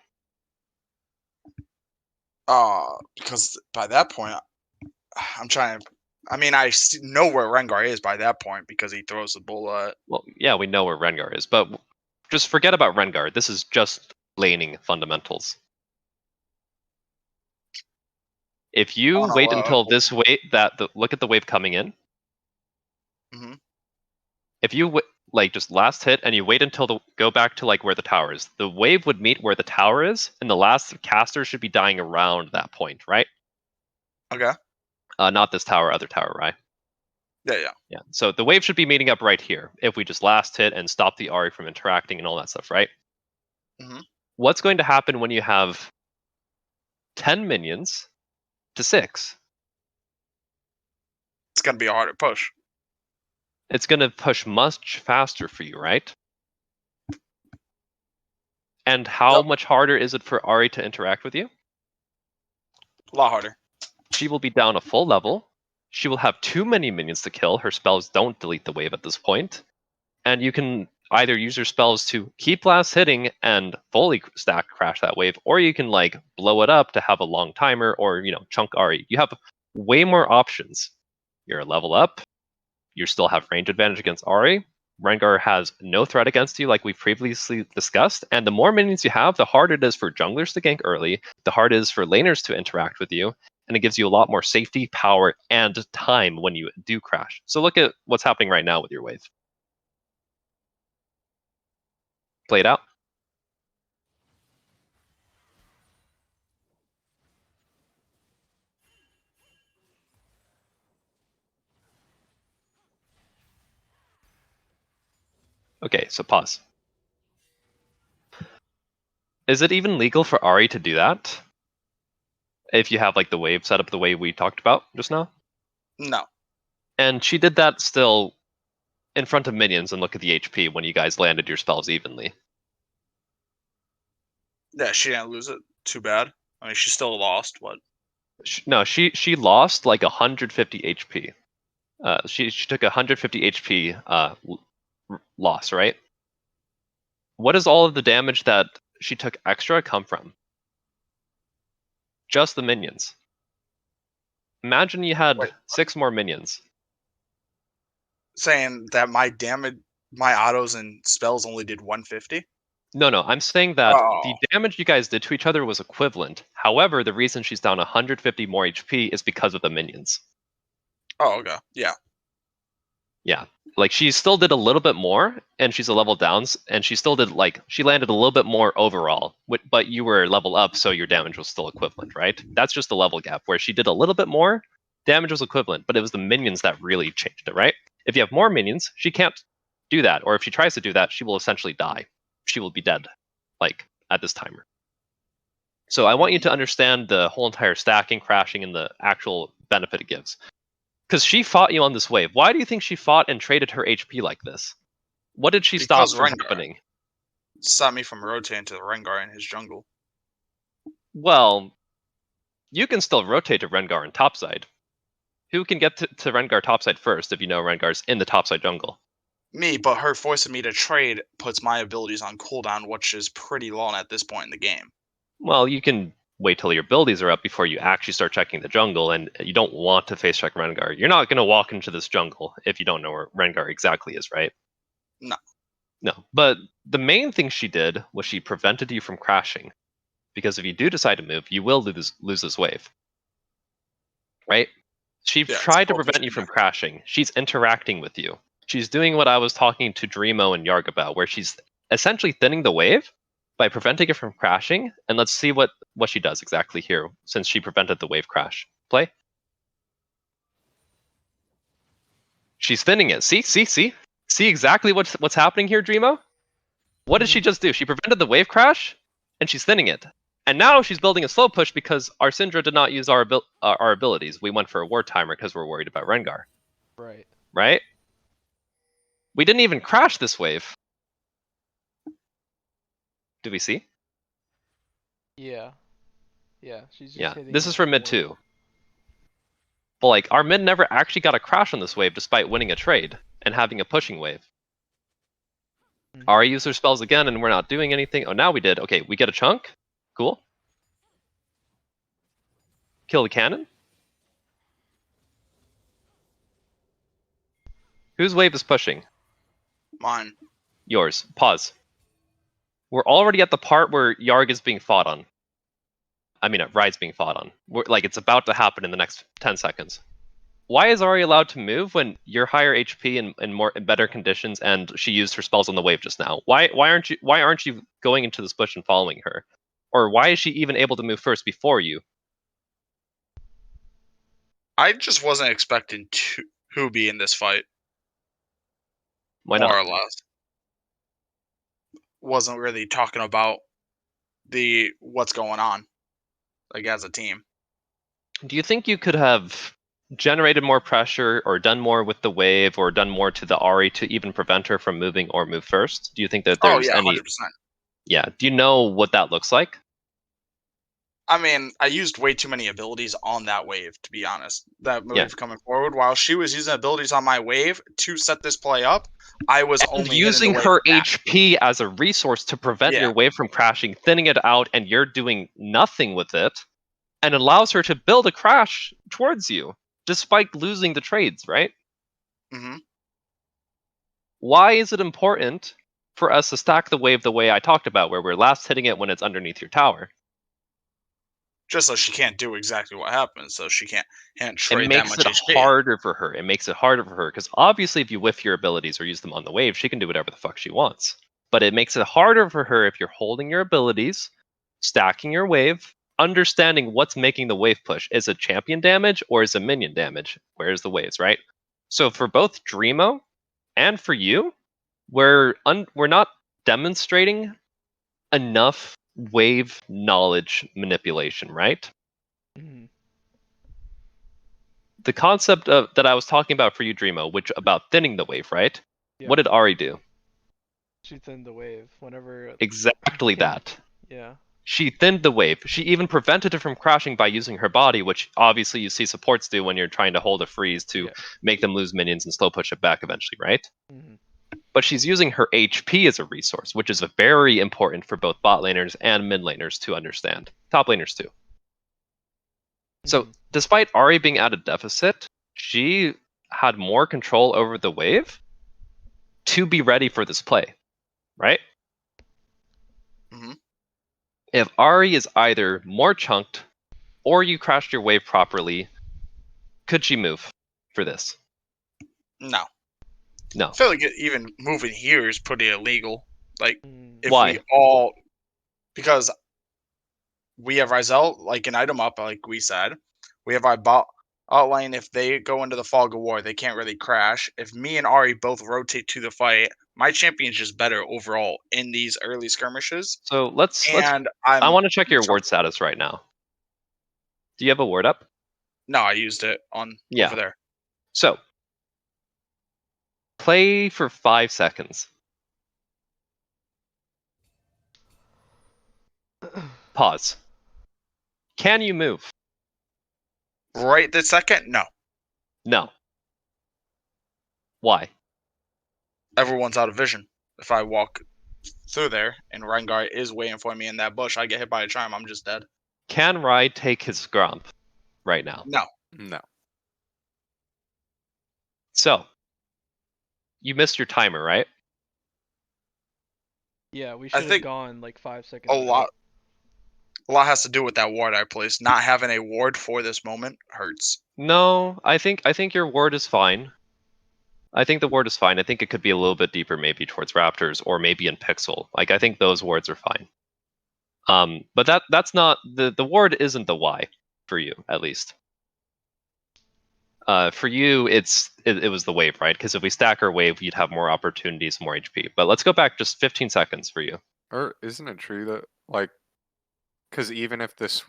Because by that point, I'm trying to. I mean, I know where Rengar is by that point because he throws the bullet. Well, yeah, we know where Rengar is, but just forget about Rengar. This is just laning fundamentals. If you Oh, no, wait until this wave, look at the wave coming in. Mhm. If you like just last hit and you wait until go back to like where the tower is, the wave would meet where the tower is, and the last caster should be dying around that point, right? Okay. Not this tower, other tower, right? Yeah. Yeah. So the wave should be meeting up right here if we just last hit and stop the Ahri from interacting and all that stuff, right? Mhm. What's going to happen when you have 10 minions to 6? It's gonna be a harder push. It's going to push much faster for you, right? And how Yep. much harder is it for Ahri to interact with you? A lot harder. She will be down a full level. She will have too many minions to kill. Her spells don't delete the wave at this point. And you can either use your spells to keep last hitting and fully stack crash that wave, or you can like blow it up to have a long timer, or chunk Ahri. You have way more options. You're a level up. You still have range advantage against Ahri. Rengar has no threat against you, like we previously discussed. And the more minions you have, the harder it is for junglers to gank early, the harder it is for laners to interact with you, and it gives you a lot more safety, power, and time when you do crash. So look at what's happening right now with your wave. Play it out. Okay, so pause. Is it even legal for Ahri to do that? If you have like the wave set up the way we talked about just now? No. And she did that still in front of minions, and look at the HP when you guys landed your spells evenly. Yeah, she didn't lose it too bad. I mean, she still lost. What? No, she lost like 150 HP. She took 150 HP loss, right? What does all of the damage that she took extra come from? Just the minions. Imagine you had 6 more minions. Saying that my autos and spells only did 150? No, I'm saying that the Oh. damage you guys did to each other was equivalent. However, the reason she's down 150 more HP is because of the minions. Oh, okay. Yeah. Yeah. Like she still did a little bit more, and she's a level down, and she still did she landed a little bit more overall, but you were level up, so your damage was still equivalent, right? That's just the level gap, where she did a little bit more, damage was equivalent, but it was the minions that really changed it, right? If you have more minions, she can't do that, or if she tries to do that, she will essentially die. She will be dead, like, at this timer. So I want you to understand the whole entire stacking, crashing, and the actual benefit it gives. Because she fought you on this wave. Why do you think she fought and traded her HP like this? What did she stop Because from Rengar. happening? Stopped me from rotating to the Rengar in his jungle. Well, you can still rotate to Rengar in topside. Who can get to Rengar topside first if you know Rengar's in the topside jungle? Me, but her forcing me to trade puts my abilities on cooldown, which is pretty long at this point in the game. Well, you can wait till your abilities are up before you actually start checking the jungle, and you don't want to face check Rengar. You're not going to walk into this jungle if you don't know where Rengar exactly is, right? No. No. But the main thing she did was she prevented you from crashing. Because if you do decide to move, you will lose this wave. Right? She Yeah, tried to it's prevent you from crashing. She's interacting with you. She's doing what I was talking to Dreamo and Yarg about, where she's essentially thinning the wave by preventing it from crashing. And let's see what she does exactly here, since she prevented the wave crash. Play. She's thinning it. See exactly what's happening here, Dreamo. What did she just do? She prevented the wave crash, and she's thinning it. And now she's building a slow push because our Syndra did not use our abilities. We went for a ward timer because we're worried about Rengar. Right. Right? We didn't even crash this wave. Do we see? Yeah. Yeah. She's just Yeah. hitting This it is for mid more. too. But like our mid never actually got a crash on this wave despite winning a trade and having a pushing wave. Mhm. Ahri used her spells again and we're not doing anything. Oh, now we did. Okay, we get a chunk. Cool. Kill the cannon. Whose wave is pushing? Mine. Yours. Pause. We're already at the part where Yarg is being fought on. I mean, Ride's being fought on. Like, it's about to happen in the next 10 seconds. Why is Ahri allowed to move when you're higher HP and in better conditions, and she used her spells on the wave just now? Why aren't you going into this bush and following her? Or why is she even able to move first before you? I just wasn't expecting who be in this fight. Why more not? or less. Wasn't really talking about what's going on, like as a team. Do you think you could have generated more pressure or done more with the wave or done more to the Ahri to even prevent her from moving or move first? Do you think that there's 100%. Yeah. Do you know what that looks like? I mean, I used way too many abilities on that wave, to be honest. That wave coming forward, while she was using abilities on my wave to set this play up, I was And only using hitting the her wave HP as a resource to prevent your wave from crashing, thinning it out, and you're doing nothing with it, and allows her to build a crash towards you, despite losing the trades, right? Mm-hmm. Why is it important for us to stack the wave the way I talked about, where we're last hitting it when it's underneath your tower? Just so she can't do exactly what happens, so she can't It trade that makes much it HP. harder for her. It makes it harder for her because obviously, if you whiff your abilities or use them on the wave, she can do whatever the fuck she wants. But it makes it harder for her if you're holding your abilities, stacking your wave, understanding what's making the wave push. Is it champion damage or is it minion damage? Where's the waves, right? So for both Dreamo and for you, we're not demonstrating enough wave knowledge manipulation, right? Mhm. The concept of that I was talking about for you, Dreamo, which about thinning the wave, right? Yeah. What did Ahri do? She thinned the wave whenever. Exactly that. Yeah. She thinned the wave. She even prevented it from crashing by using her body, which obviously you see supports do when you're trying to hold a freeze to make them lose minions and slow push it back eventually, right? Mm-hmm. But she's using her HP as a resource, which is very important for both bot laners and mid laners to understand. Top laners too. So, despite Ahri being at a deficit, she had more control over the wave to be ready for this play, right? Mm-hmm. If Ahri is either more chunked or you crashed your wave properly, could she move for this? No. No. I feel like even moving here is pretty illegal. Like, if Why? we all... Because we have Ryzel, like an item up, like we said. We have our bot lane. If they go into the fog of war, they can't really crash. If me and Ahri both rotate to the fight, my champion's just better overall in these early skirmishes. So let's. And I want to check your ward status right now. Do you have a ward up? No, I used it on over there. So play for 5 seconds. Pause. Can you move? Right this second? No. No. Why? Everyone's out of vision. If I walk through there and Rengar is waiting for me in that bush, I get hit by a charm, I'm just dead. Can Rai take his Grump right now? No. No. So, you missed your timer, right? Yeah, we I should have think gone like 5 seconds. A ago. lot has to do with that ward I placed. Not having a ward for this moment hurts. No, I think your ward is fine. I think the ward is fine. I think it could be a little bit deeper, maybe towards Raptors or maybe in Pixel. Like I think those wards are fine. But that's not the ward isn't the why for you, at least. For you, it was the wave, right? Because if we stack our wave, you'd have more opportunities, more HP. But let's go back just 15 seconds for you. Or isn't it true that like, because even if this,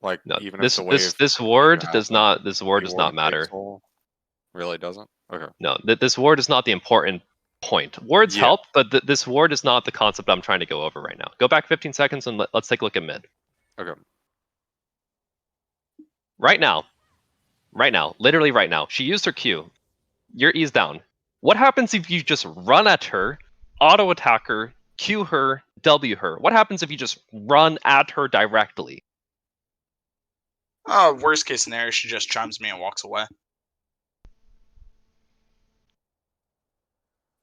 like, No, even this if the wave this ward you does have not a this ward new does ward not in matter. Pixel, really doesn't. Okay. No, this ward is not the important point. Wards Yeah. help, but this ward is not the concept I'm trying to go over right now. Go back 15 seconds and let's take a look at mid. Okay. Right now, literally right now, she used her Q. Your E's down. What happens if you just run at her, auto attack her, Q her, W her? What happens if you just run at her directly? Worst case scenario, she just chimes me and walks away.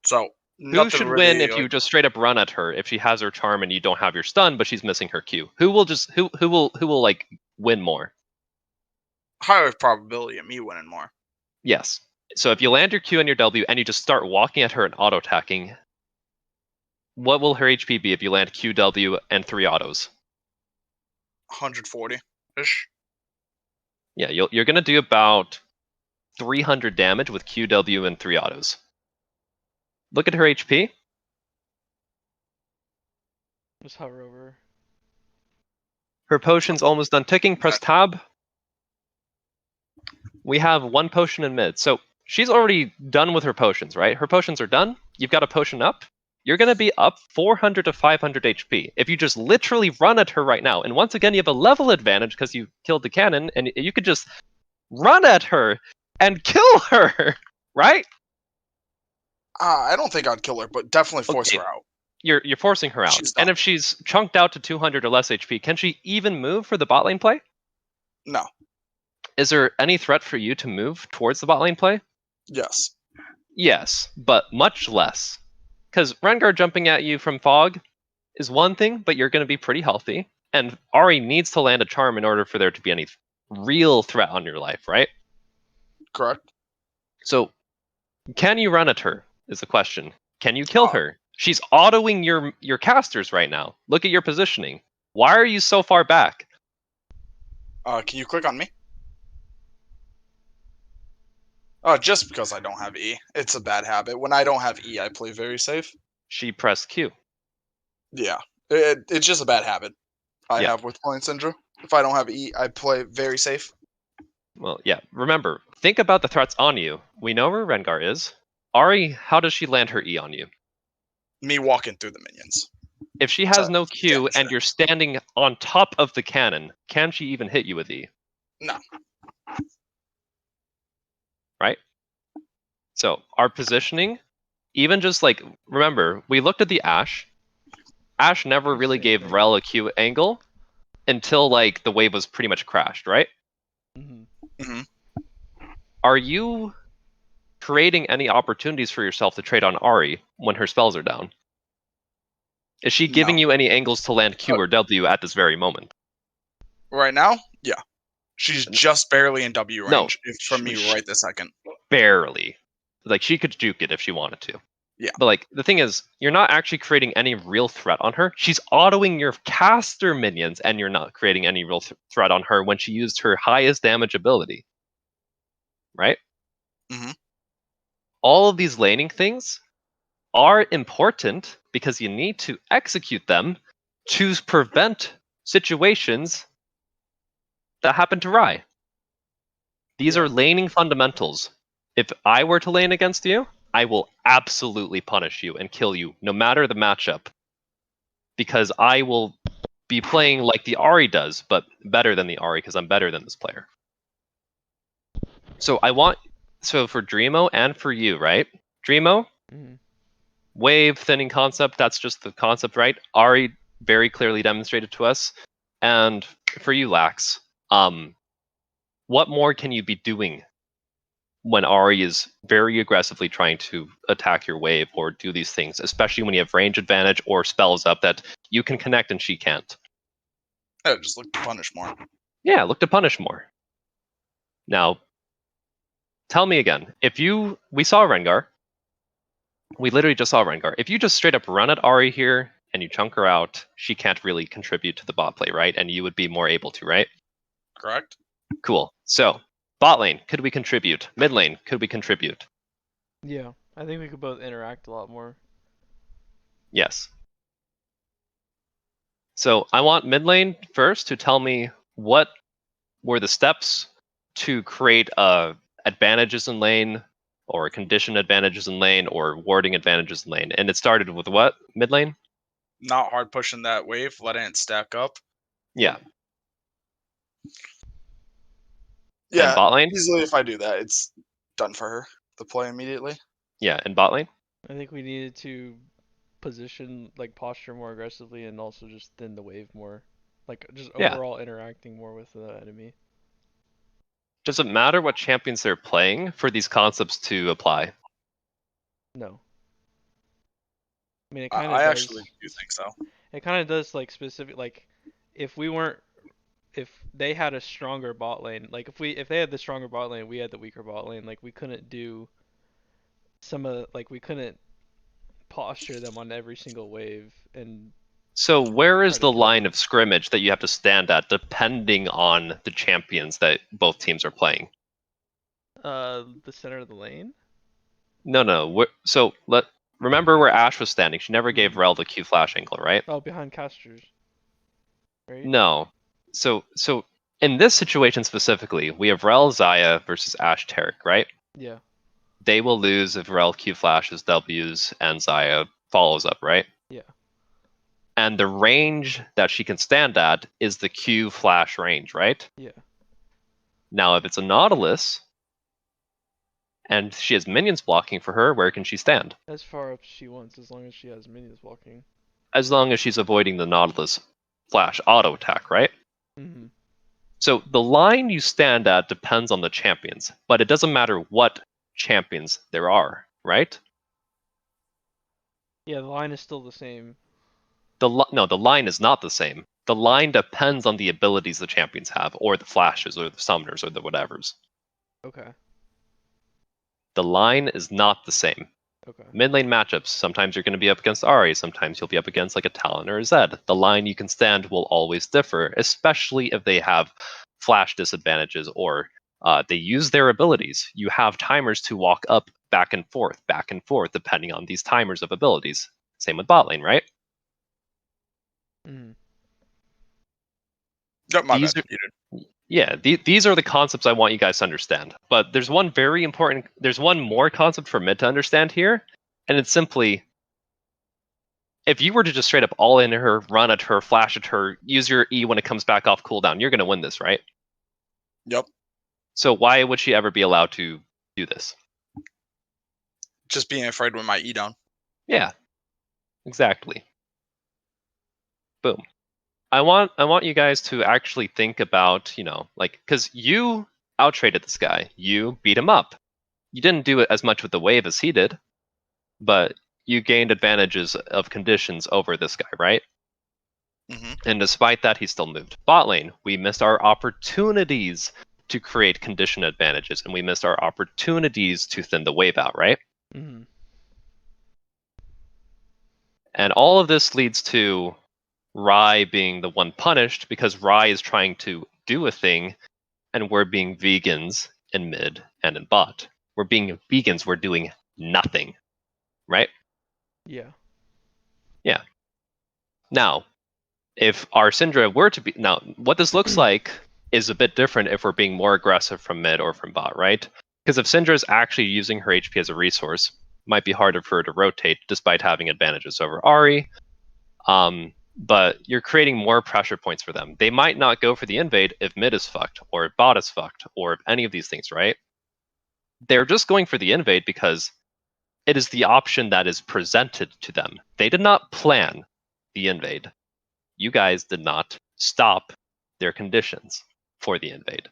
So Who nothing should really, win if you just straight up run at her if she has her charm and you don't have your stun but she's missing her Q? Who will like win more? higher probability of me winning more. Yes. So if you land your Q and your W and you just start walking at her and auto attacking, what will her HP be if you land Q, W, and 3 autos? 140 ish. Yeah, you're gonna do about 300 damage with Q, W, and 3 autos. Look at her HP. Just hover over. Her potion's almost done ticking. Press tab. We have 1 potion in mid. So she's already done with her potions, right? Her potions are done. You've got a potion up. You're going to be up 400 to 500 HP if you just literally run at her right now. And once again, you have a level advantage because you killed the cannon, and you could just run at her and kill her, right? I don't think I'd kill her, but definitely force Okay. her out. You're forcing her out. She's done. And if she's chunked out to 200 or less HP, can she even move for the bot lane play? No. Is there any threat for you to move towards the bot lane play? Yes. Yes, but much less. Because Rengar jumping at you from fog is one thing, but you're going to be pretty healthy. And Ahri needs to land a charm in order for there to be any real threat on your life, right? Correct. So, can you run at her is the question. Can you kill her? She's autoing your casters right now. Look at your positioning. Why are you so far back? Can you click on me? Just because I don't have E. It's a bad habit. When I don't have E, I play very safe. She pressed Q. Yeah. It's just a bad habit I have with playing Syndra. If I don't have E, I play very safe. Well, yeah. Remember, think about the threats on you. We know where Rengar is. Ahri, how does she land her E on you? Me walking through the minions. If she has So, no Q damage and her. you're standing on top of the cannon, can she even hit you with E? No. Right? So, our positioning, even just like, remember, we looked at the Ashe. Ashe never really gave Rel a Q angle until like the wave was pretty much crashed, right? Mm-hmm. Are you creating any opportunities for yourself to trade on Ahri when her spells are down? Is she giving you any angles to land Q or W at this very moment? Right now? Yeah. She's just barely in W No, range from me right this second. Barely. Like, she could juke it if she wanted to. Yeah. But, like, the thing is, you're not actually creating any real threat on her. She's autoing your caster minions, and you're not creating any real threat on her when she used her highest damage ability. Right? Mhm. All of these laning things are important because you need to execute them to prevent situations that happen to Rai. These are laning fundamentals. If I were to lane against you, I will absolutely punish you and kill you, no matter the matchup. Because I will be playing like the Ahri does, but better than the Ahri because I'm better than this player. So for Dreamo and for you, right? Dreamo, Mm-hmm. wave thinning concept, that's just the concept, right? Ahri very clearly demonstrated to us And for you, Lax, what more can you be doing when Ahri is very aggressively trying to attack your wave or do these things, especially when you have range advantage or spells up that you can connect and she can't? Yeah, just look to punish more. Yeah, look to punish more. Now, tell me again, we saw Rengar. We literally just saw Rengar. If you just straight up run at Ahri here and you chunk her out, she can't really contribute to the bot play, right? And you would be more able to, right? Correct. Cool. So, bot lane, could we contribute? Mid lane, could we contribute? Yeah, I think we could both interact a lot more. Yes. So I want mid lane first to tell me what were the steps to create advantages in lane, or condition advantages in lane, or warding advantages in lane. And it started with what? Mid lane? Not hard pushing that wave, letting it stack up. Yeah. Yeah, And bot lane? easily if I do that, it's done for her. The play immediately. Yeah, and bot lane? I think we needed to position, like, posture more aggressively and also just thin the wave more. Like, just Yeah. overall interacting more with the enemy. Does it matter what champions they're playing for these concepts to apply? No. I mean, it kind of I does. actually do think so. It kind of does, like, specific, like, if they had a stronger bot lane, like if they had the stronger bot lane, we had the weaker bot lane, like we couldn't do we couldn't posture them on every single wave and So where is try to the kill line them. of scrimmage that you have to stand at depending on the champions that both teams are playing? The center of the lane? No. So remember where Ashe was standing. She never gave Rel the Q flash angle, right? Oh, behind casters. Right? No. So in this situation specifically, we have Rel Xayah versus Ashe Taric, right? Yeah. They will lose if Rel Q flashes W's and Xayah follows up, right? Yeah. And the range that she can stand at is the Q flash range, right? Yeah. Now, if it's a Nautilus and she has minions blocking for her, where can she stand? As far up as she wants, as long as she has minions walking. As long as she's avoiding the Nautilus flash auto attack, right? Mm-hmm. So the line you stand at depends on the champions, but it doesn't matter what champions there are, right? Yeah, the line is still the same. No, the line is not the same. The line depends on the abilities the champions have, or the flashes, or the summoners, or the whatevers. Okay. The line is not the same. Okay. Mid lane matchups, sometimes you're going to be up against Ahri, sometimes you'll be up against like a Talon or a Zed. The line you can stand will always differ, especially if they have flash disadvantages or they use their abilities. You have timers to walk up back and forth, depending on these timers of abilities. Same with bot lane, right? Mm-hmm. Yep, my These bad. Yeah, these are the concepts I want you guys to understand. But there's one more concept for mid to understand here, and it's simply, if you were to just straight up all in her, run at her, flash at her, use your E when it comes back off cooldown, you're going to win this, right? Yep. So why would she ever be allowed to do this? Just being afraid with my E down. Yeah, exactly. Boom. I want you guys to actually think about, because you outtraded this guy. You beat him up. You didn't do it as much with the wave as he did, but you gained advantages of conditions over this guy, right? Mm-hmm. And despite that, he still moved. Bot lane, we missed our opportunities to create condition advantages, and we missed our opportunities to thin the wave out, right? Mm-hmm. And all of this leads to Rai being the one punished because Rai is trying to do a thing, and we're being vegans in mid and in bot. We're being vegans, we're doing nothing, right? Yeah. Yeah. Now, if our Syndra were to be... Now, what this looks like is a bit different if we're being more aggressive from mid or from bot, right? Because if Syndra is actually using her HP as a resource, it might be harder for her to rotate despite having advantages over Ahri. But you're creating more pressure points for them. They might not go for the invade if mid is fucked, or if bot is fucked, or if any of these things, right? They're just going for the invade because it is the option that is presented to them. They did not plan the invade. You guys did not stop their conditions for the invade.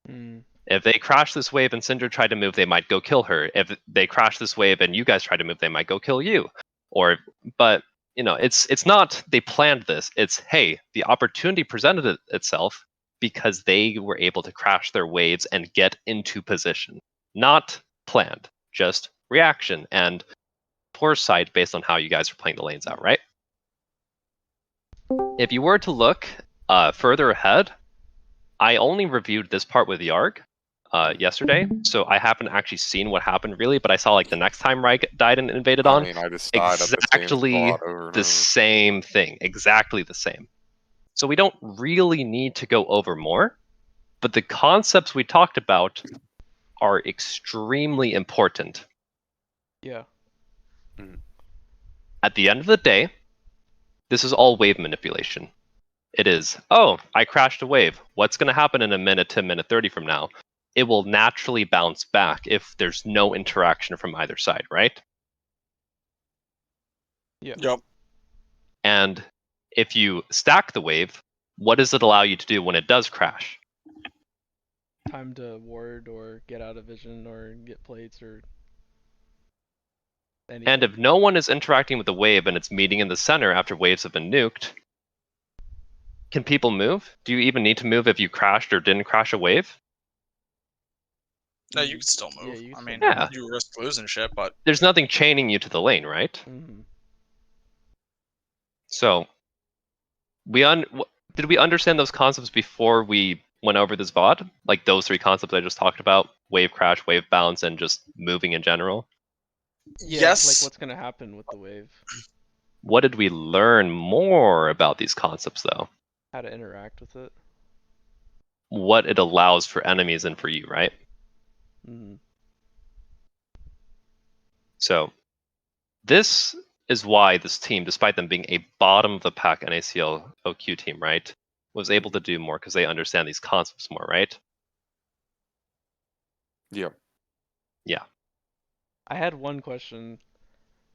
Mm. If they crash this wave and Syndra tried to move, they might go kill her. If they crash this wave and you guys try to move, they might go kill you. But it's not they planned this. It's hey, the opportunity presented itself because they were able to crash their waves and get into position. Not planned, just reaction and foresight based on how you guys are playing the lanes out, right? If you were to look further ahead, I only reviewed this part with Yarg yesterday, so I haven't actually seen what happened really, but I saw like the next time Rai died and invaded I on, mean, I just died at the same exactly spot over and the over. same thing, exactly the same. So we don't really need to go over more, but the concepts we talked about are extremely important. Yeah. At the end of the day, this is all wave manipulation. It is, oh, I crashed a wave. What's going to happen in a minute to minute 30 from now? It will naturally bounce back if there's no interaction from either side, right? Yeah. Yep. And if you stack the wave, what does it allow you to do when it does crash? Time to ward or get out of vision or get plates or anything. And if no one is interacting with the wave and it's meeting in the center after waves have been nuked, can people move? Do you even need to move if you crashed or didn't crash a wave? No, you can still Yeah, move. you I can mean, still move. you risk losing shit, but There's nothing chaining you to the lane, right? Mm-hmm. So, did we understand those concepts before we went over this VOD? Like those three concepts I just talked about: wave crash, wave bounce, and just moving in general. Yeah, yes. like what's gonna happen with the wave? What did we learn more about these concepts, though? How to interact with it? What it allows for enemies and for you, right? Mm-hmm. So, this is why this team, despite them being a bottom of the pack NACL OQ team, right, was able to do more because they understand these concepts more, right? Yep. Yeah. I had one question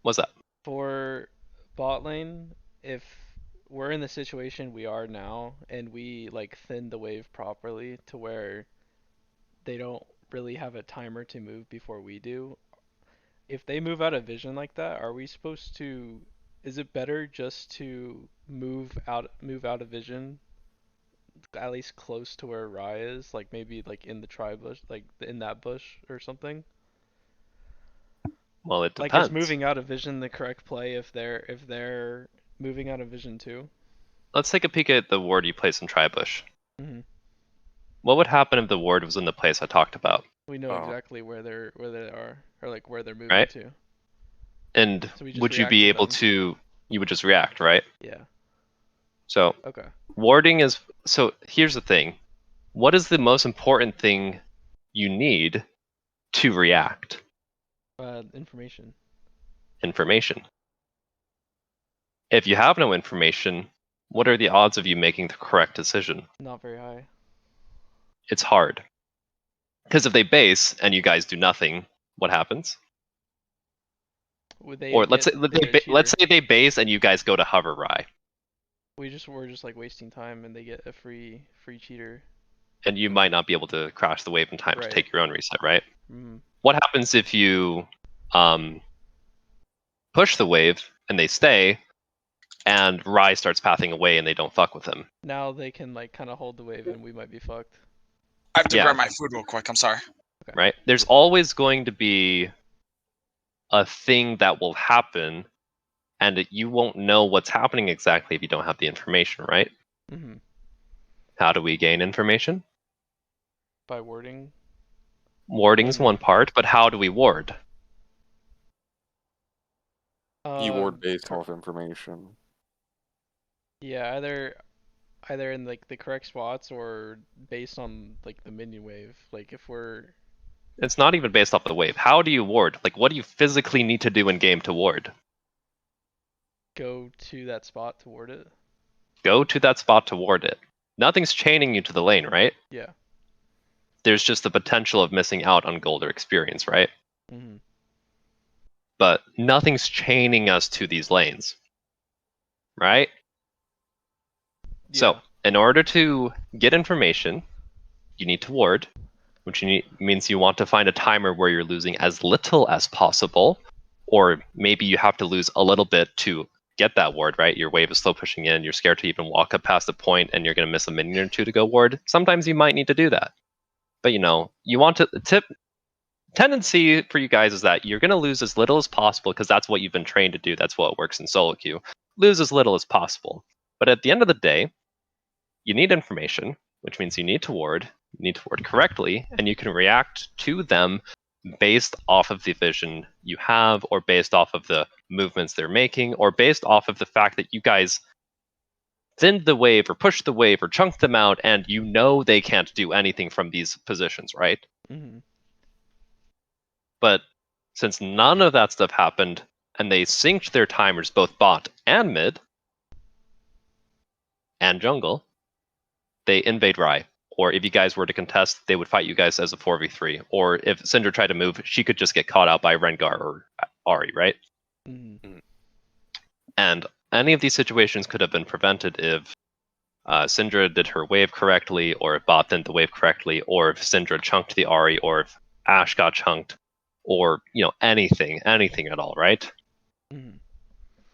What's that? for bot lane. If we're in the situation we are now and we like thin the wave properly to where they don't really have a timer to move before we do, if they move out of vision like that, are we supposed to? Is it better just to move out of vision, at least close to where Rai is, like maybe like in the tri bush, like in that bush or something? Well, it Like depends. is moving out of vision the correct play if they're moving out of vision too? Let's take a peek at the ward you place in Tribush. Mm-hmm. What would happen if the ward was in the place I talked about, We know Oh. exactly where they are or like where they're moving right? to. And So we just would you react be to able them. to? You would just react, right? Yeah. So Okay. warding is. So here's the thing: what is the most important thing you need to react? Information. Information. If you have no information, what are the odds of you making the correct decision? Not very high. It's hard. Because if they base and you guys do nothing, what happens? Would they Or let's say they get a let's cheater. say they base and you guys go to hover Rai, We're just like wasting time and they get a free cheater. and you might not be able to crash the wave in time Right. to take your own reset, right? Mm-hmm. What happens if you push the wave and they stay, and Rai starts pathing away and they don't fuck with him, Now they can like kind of hold the wave and we might be fucked. I have to Yeah. grab my food real quick. I'm sorry. right? There's always going to be a thing that will happen, and you won't know what's happening exactly if you don't have the information, right? Mm-hmm. How do we gain information? By wording. Warding's one part, but how do we ward? You ward based cor- off information. Yeah, either in like the correct spots or based on like the minion wave. Like if we're It's not even based off the wave. How do you ward? Like, what do you physically need to do in game to ward? go to that spot toward it. Go to that spot to ward it. Nothing's chaining you to the lane, right? Yeah. There's just the potential of missing out on gold or experience, right? Mm-hmm. But nothing's chaining us to these lanes, right? Yeah. So in order to get information, you need to ward, which means you want to find a timer where you're losing as little as possible, or maybe you have to lose a little bit to get that ward, right? Your wave is slow pushing in, you're scared to even walk up past the point, and you're going to miss a minion or two to go ward. Sometimes you might need to do that. But you want to tendency for you guys is that you're going to lose as little as possible because that's what you've been trained to do. That's what works in solo queue. Lose as little as possible. But at the end of the day, you need information, which means you need to ward. You need to ward correctly, and you can react to them based off of the vision you have, or based off of the movements they're making, or based off of the fact that you guys thinned the wave or pushed the wave or chunked them out, and they can't do anything from these positions, right? Mm-hmm. But since none of that stuff happened, and they synced their timers both bot and mid, and jungle, they invade Rai. Or if you guys were to contest, they would fight you guys as a 4v3. Or if Syndra tried to move, she could just get caught out by Rengar or Ahri, right? Mm-hmm. And any of these situations could have been prevented if Syndra did her wave correctly, or if bot did the wave correctly, or if Syndra chunked the Ahri, or if Ashe got chunked, or anything at all, right? Mm-hmm.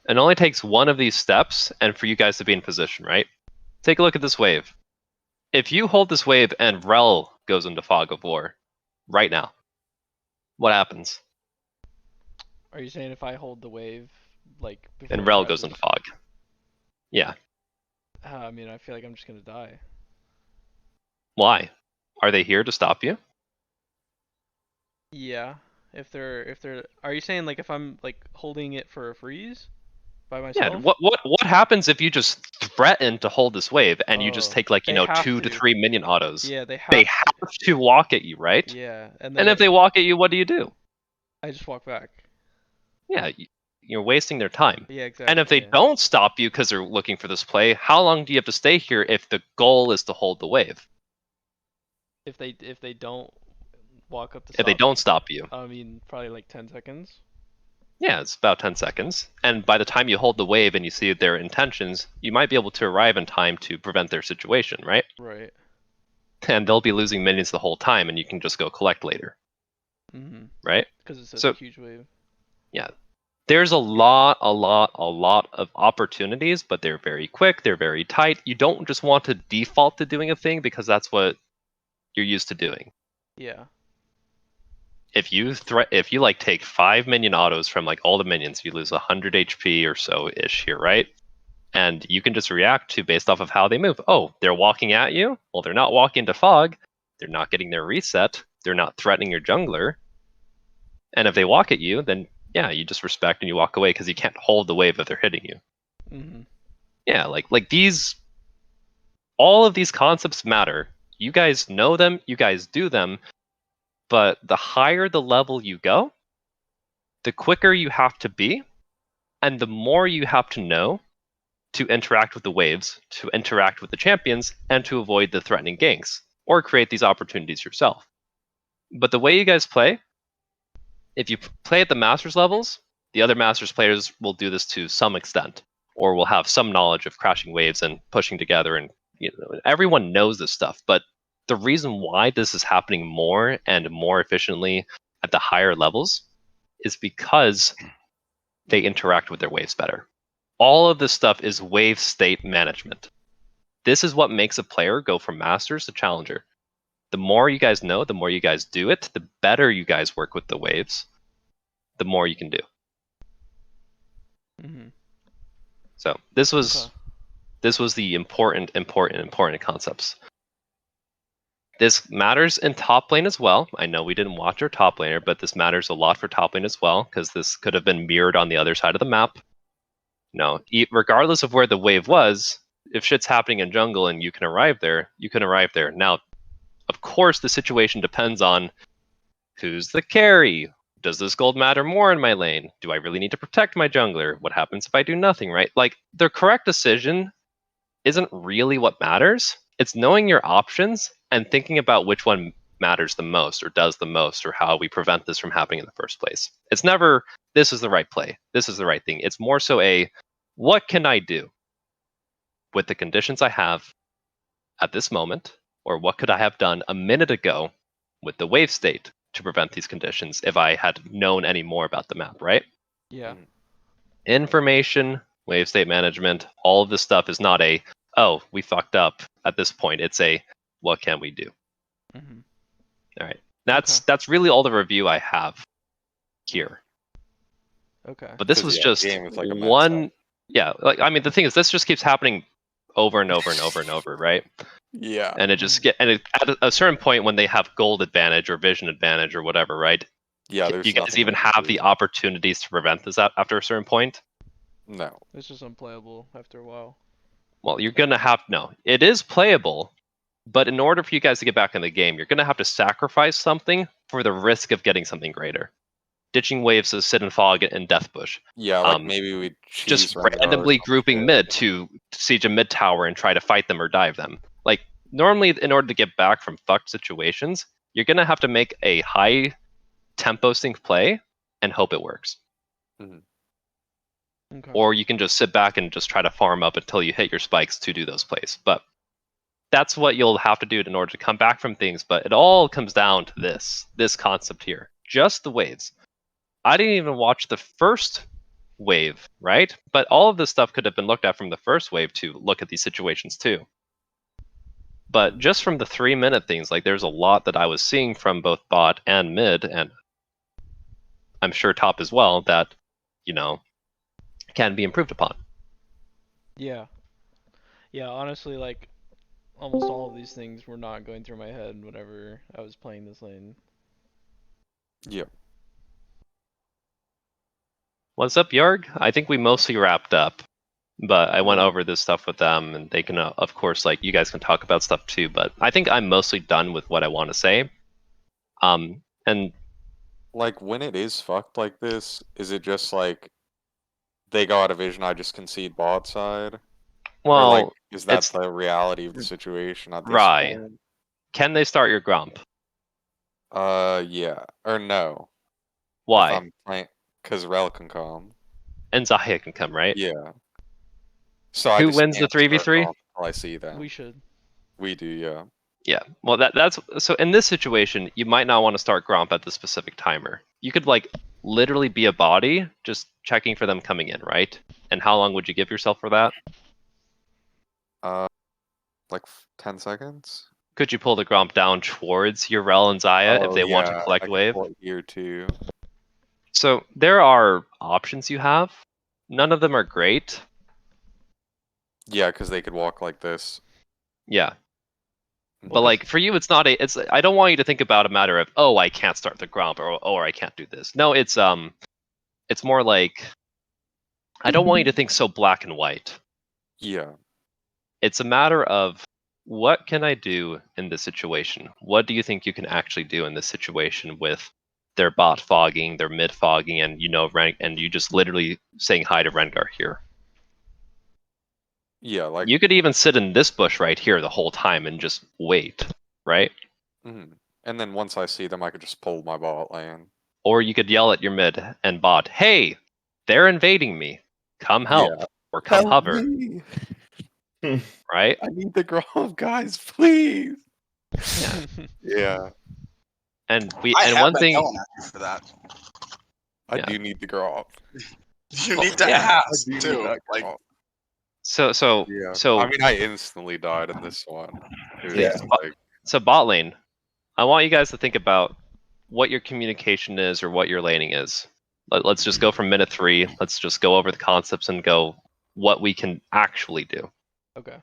It only takes one of these steps, and for you guys to be in position, right? Take a look at this wave. If you hold this wave and Rel goes into Fog of War right now, what happens? Are you saying if I hold the wave, like, before And it Rel goes crashes? into Fog. Yeah. I mean, I feel like I'm just gonna die. Why? Are they here to stop you? Yeah. If they're, are you saying like if I'm like holding it for a freeze by myself? Yeah. What happens if you just threaten to hold this wave and you just Oh, take like they have 2 to to. 3 minion autos? Yeah, they have. They to. have to walk at you, right? Yeah, and And if they walk at you, what do? I just walk back. Yeah, you're wasting their time. Yeah, exactly. And if they yeah. don't stop you because they're looking for this play, how long do you have to stay here if the goal is to hold the wave? If they don't walk up to If they stop don't me, stop you. I mean, probably like 10 seconds. Yeah, it's about 10 seconds. And by the time you hold the wave and you see their intentions, you might be able to arrive in time to prevent their situation, right? Right. And they'll be losing minions the whole time, and you can just go collect later, Mm-hmm. right? Because it's such So- a huge wave. There's a lot of opportunities, but they're very quick, they're very tight. You don't just want to default to doing a thing because that's what you're used to doing. Yeah. If you like take 5 minion autos from like all the minions, you lose 100 HP or so ish here, right? And you can just react to based off of how they move. Oh, they're walking at you? Well, they're not walking to Fog. They're not getting their reset. They're not threatening your jungler. And if they walk at you, then yeah, you just respect and you walk away because you can't hold the wave if they're hitting you. Mm-hmm. Yeah, like these, all of these concepts matter. You guys know them, you guys do them, but the higher the level you go, the quicker you have to be, and the more you have to know to interact with the waves, to interact with the champions, and to avoid the threatening ganks, or create these opportunities yourself. But the way you guys play, if you play at the Masters levels, the other Masters players will do this to some extent, or will have some knowledge of crashing waves and pushing together, and everyone knows this stuff. But the reason why this is happening more and more efficiently at the higher levels is because they interact with their waves better. All of this stuff is wave state management. This is what makes a player go from Masters to Challenger. The more you guys know, the more you guys do it, the better you guys work with the waves, the more you can do. Mm-hmm. So this was the important concepts. This matters in top lane as well. I know we didn't watch our top laner, but this matters a lot for top lane as well, because this could have been mirrored on the other side of the map. Regardless of where the wave was, if shit's happening in jungle and you can arrive there, you can arrive there. Now, of course, the situation depends on who's the carry. Does this gold matter more in my lane? Do I really need to protect my jungler? What happens if I do nothing, right? Like, the correct decision isn't really what matters. It's knowing your options and thinking about which one matters the most or does the most or how we prevent this from happening in the first place. It's never, this is the right play. This is the right thing. It's more so what can I do with the conditions I have at this moment, or what could I have done a minute ago with the wave state to prevent these conditions if I had known any more about the map, right? Yeah. Information, wave state management, all of this stuff is not a, oh, we fucked up at this point. It's a, what can we do? Mm-hmm. All right. That's really all the review I have here. Okay. But this 'Cause, was yeah, just game is like a men's one. Yeah, like I mean, the thing is, this just keeps happening over and over and over and over, right? Yeah. And it just at a certain point when they have gold advantage or vision advantage or whatever, right? Yeah, Do there's you guys nothing even they can have do. the opportunities to prevent this after a certain point? No. It's just unplayable after a while. Well, you're gonna have no. It is playable, but in order for you guys to get back in the game, you're gonna have to sacrifice something for the risk of getting something greater. Ditching waves of Sit and Fog and Death Bush. Yeah, like maybe we Just cheese Rengar or randomly some grouping shit. mid to siege a mid tower and try to fight them or dive them. Like normally, in order to get back from fucked situations, you're gonna have to make a high tempo sync play and hope it works. Okay. Or you can just sit back and just try to farm up until you hit your spikes to do those plays. But that's what you'll have to do in order to come back from things. But it all comes down to this concept here, just the waves. I didn't even watch the first wave, right? But all of this stuff could have been looked at from the first wave to look at these situations too. But just from the 3-minute things, like there's a lot that I was seeing from both bot and mid, and I'm sure top as well, that, you know, can be improved upon. Yeah. Yeah, honestly, like, almost all of these things were not going through my head whenever I was playing this lane. Yep. What's up, Yarg? I think we mostly wrapped up, but I went over this stuff with them, and they can, of course, like, you guys can talk about stuff too, but I think I'm mostly done with what I want to say. And like when it is fucked like this, is it just like they go out of vision, I just concede bot side? well, or like is that it's the reality of the situation at this Right. point? Can they start your Grump? Yeah. Or no. If Why? I'm playing because Rel can come. And Zaya can come, right? Yeah. So I Who just wins the can't start 3v3? Gromp until I see them. We should. We do, yeah. Yeah. Well, that's so. In this situation, you might not want to start Gromp at the specific timer. You could like literally be a body, just checking for them coming in, right? And how long would you give yourself for that? Like 10 seconds? Could you pull the Gromp down towards your Rel and Zaya if they want to collect I can wave? pull it here too. So there are options you have. None of them are great. Yeah, because they could walk like this. Yeah. and But like for you, it's not a. It's. I don't want you to think about a matter of oh I can't start the Gromp or I can't do this. No, it's more like I don't want you to think so black and white. Yeah. It's a matter of what can I do in this situation? What do you think you can actually do in this situation with their bot fogging, their mid fogging, and and you just literally saying hi to Rengar here? Yeah, like You could even sit in this bush right here the whole time and just wait, right? mhm. And then once I see them I could just pull my bot lane. Or you could yell at your mid and bot, hey, they're invading me. Come help. Yeah. Or come Help hover, me! right? I need the Gromp, guys, please. Yeah. And I and have one been thing yelling at you for that. I Yeah. do need the Gromp. You Well, need to yeah, ask I do need too. that Like, Gromp. so Yeah. so I mean I instantly died in this one. It was Yeah. just like so bot lane. I want you guys to think about what your communication is or what your laning is. Let's just go from minute 3. Let's just go over the concepts and go what we can actually do. Okay.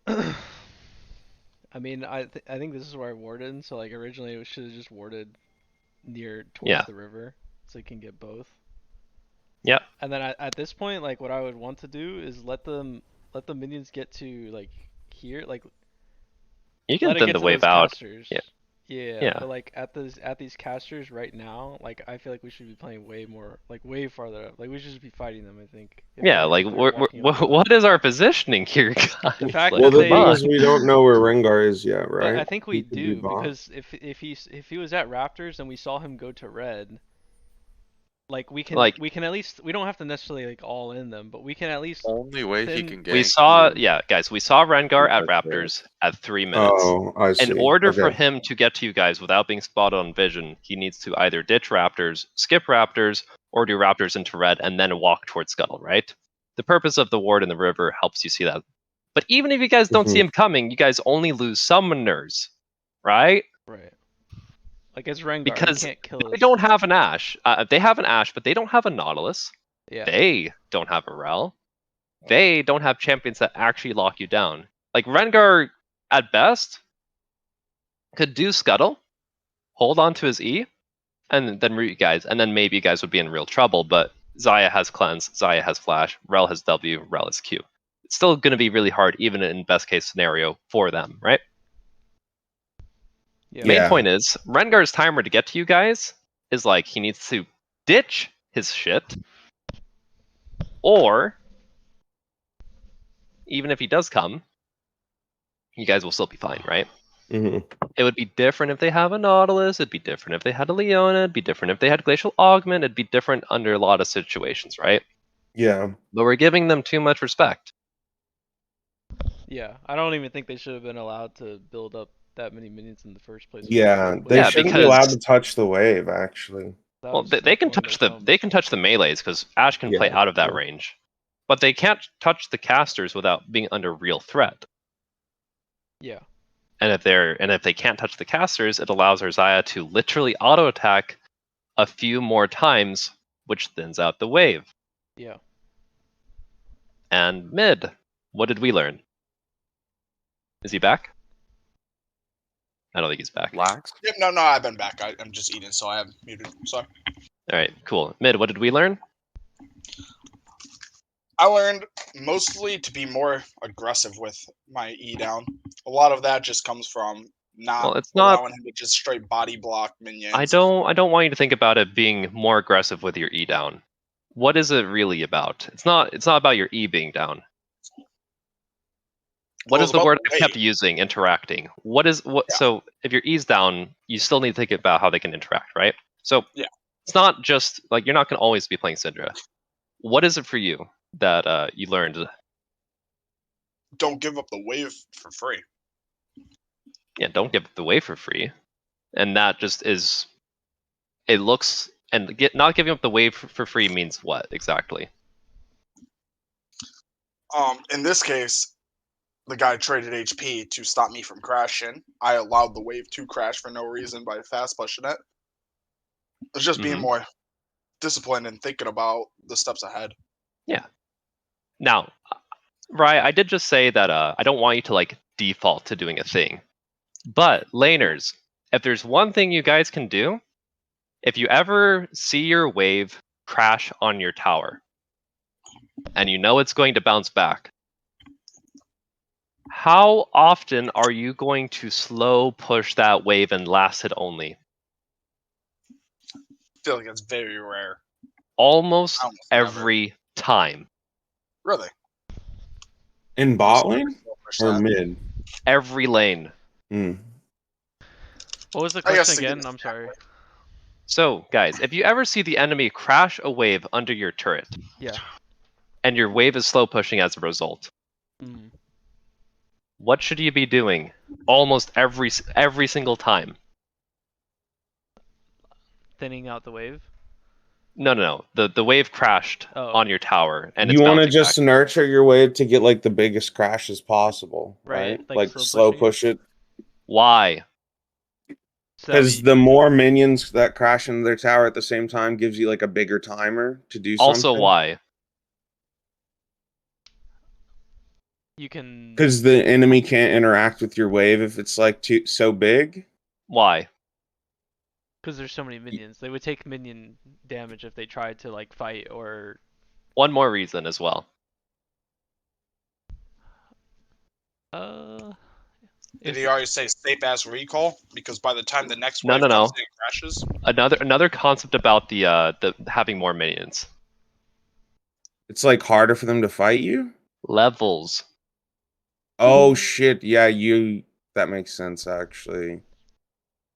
I mean, I think this is where I warded. So like originally, we should have just warded near towards Yeah. the river, so you can get both. Yep. And then at this point, like what I would want to do is let the minions get to like here, like You can let it thin get the to wave those out. casters. Yeah. Yeah. Yeah. But like at these casters right now, like I feel like we should be playing way more, like way farther up. Like we should just be fighting them. I think. if Yeah, they're- like if they're walking up the what is our positioning here, guys? The fact Like, Well, the they- thing come is, on. we don't know where Rengar is yet, right? But I think we He could be do bot. because if he was at Raptors and we saw him go to red, Like we can Like- at least, we don't have to necessarily like all in them, but we can at least Only way he Then can gank We saw, you- yeah, guys, we saw Rengar at That's Raptors at 3 minutes. Oh, I see. In order for Okay. him to get to you guys without being spotted on vision, he needs to either ditch Raptors, skip Raptors, or do Raptors into red and then walk towards Scuttle, right? The purpose of the ward in the river helps you see that. But even if you guys don't see him coming, you guys only lose summoners, right? right. Like as Rengar, Because he can't kill They us. don't have an Ashe. They have an Ashe, but they don't have a Nautilus. Yeah. They don't have a Rel. They don't have champions that actually lock you down. Like Rengar, at best, could do Scuttle, hold on to his E, and then root you guys, and then maybe you guys would be in real trouble. But Xayah has Cleanse, Xayah has Flash, Rel has W, Rel has Q. It's still going to be really hard, even in best case scenario for them, right? Yeah. Main Yeah. point is Rengar's timer to get to you guys is like he needs to ditch his shit, or even if he does come, you guys will still be fine, right? hmm It would be different if they have a Nautilus. It'd be different if they had a Leona. It'd be different if they had Glacial Augment. It'd be different under a lot of situations, right? Yeah. But we're giving them too much respect. Yeah. I don't even think they should have been allowed to build up that many minions in the first place. Yeah. They Yeah, shouldn't be because- allowed to touch the wave, actually. That Well, was they can when touch come. they can touch the melees because Ashe can play Yeah, out of that yeah. range, but they can't touch the casters without being under real threat. Yeah. And if they can't touch the casters, it allows our Xayah to literally auto attack a few more times, which thins out the wave. Yeah. And mid, what did we learn? Is he back? I don't think he's back. Lax. Yep, no, I've been back. I'm just eating, so I have muted. Sorry. All right, cool. Mid, what did we learn? I learned mostly to be more aggressive with my E down. A lot of that just comes from not Well, it's not- allowing him to just straight body block minions. I don't want you to think about it being more aggressive with your E down. What is it really about? It's not about your E being down. What Well, is it's the about word the I kept wave. using? Interacting. What is what? Yeah. So if your E's down, you still need to think about how they can interact, right? So Yeah. it's not just like you're not going to always be playing Syndra. What is it for you that you learned? Don't give up the wave for free. Yeah, don't give the way for free, and that just is. It looks and not giving up the wave for free means what exactly? In this case, the guy traded HP to stop me from crashing. I allowed the wave to crash for no reason by fast pushing it. It's just being Mhm. more disciplined and thinking about the steps ahead. Now, Rye, I did just say that I don't want you to like default to doing a thing. But laners, if there's one thing you guys can do, if you ever see your wave crash on your tower and you know it's going to bounce back, how often are you going to slow push that wave and last hit only? I feel like it's very rare. Almost Almost never. every time. Really. In bot lane or 100%. mid? Every lane. Hmm. What was the I guess question to again? get- I'm sorry. So, guys, if you ever see the enemy crash a wave under your turret, Yeah. and your wave is slow pushing as a result, Mm. what should you be doing almost every single time? Thinning out the wave. No. The wave crashed Oh. on your tower, and You it's want to bouncing just back. nurture your wave to get like the biggest crashes possible, Right, right? like Like slow slow pushing. push it. Why? So Because the more minions that crash into their tower at the same time gives you like a bigger timer to do Also, something. why? you can. Because the enemy can't interact with your wave if it's like so big. Why? Because there's so many minions, they would take minion damage if they tried to like fight or. One more reason as well. Uh. Did if- he already say safe ass recall? Because by the time the next No, wave no, no. comes in and crashes, Another concept about the having more minions. It's like harder for them to fight you. Levels. Oh shit! Yeah, that makes sense actually.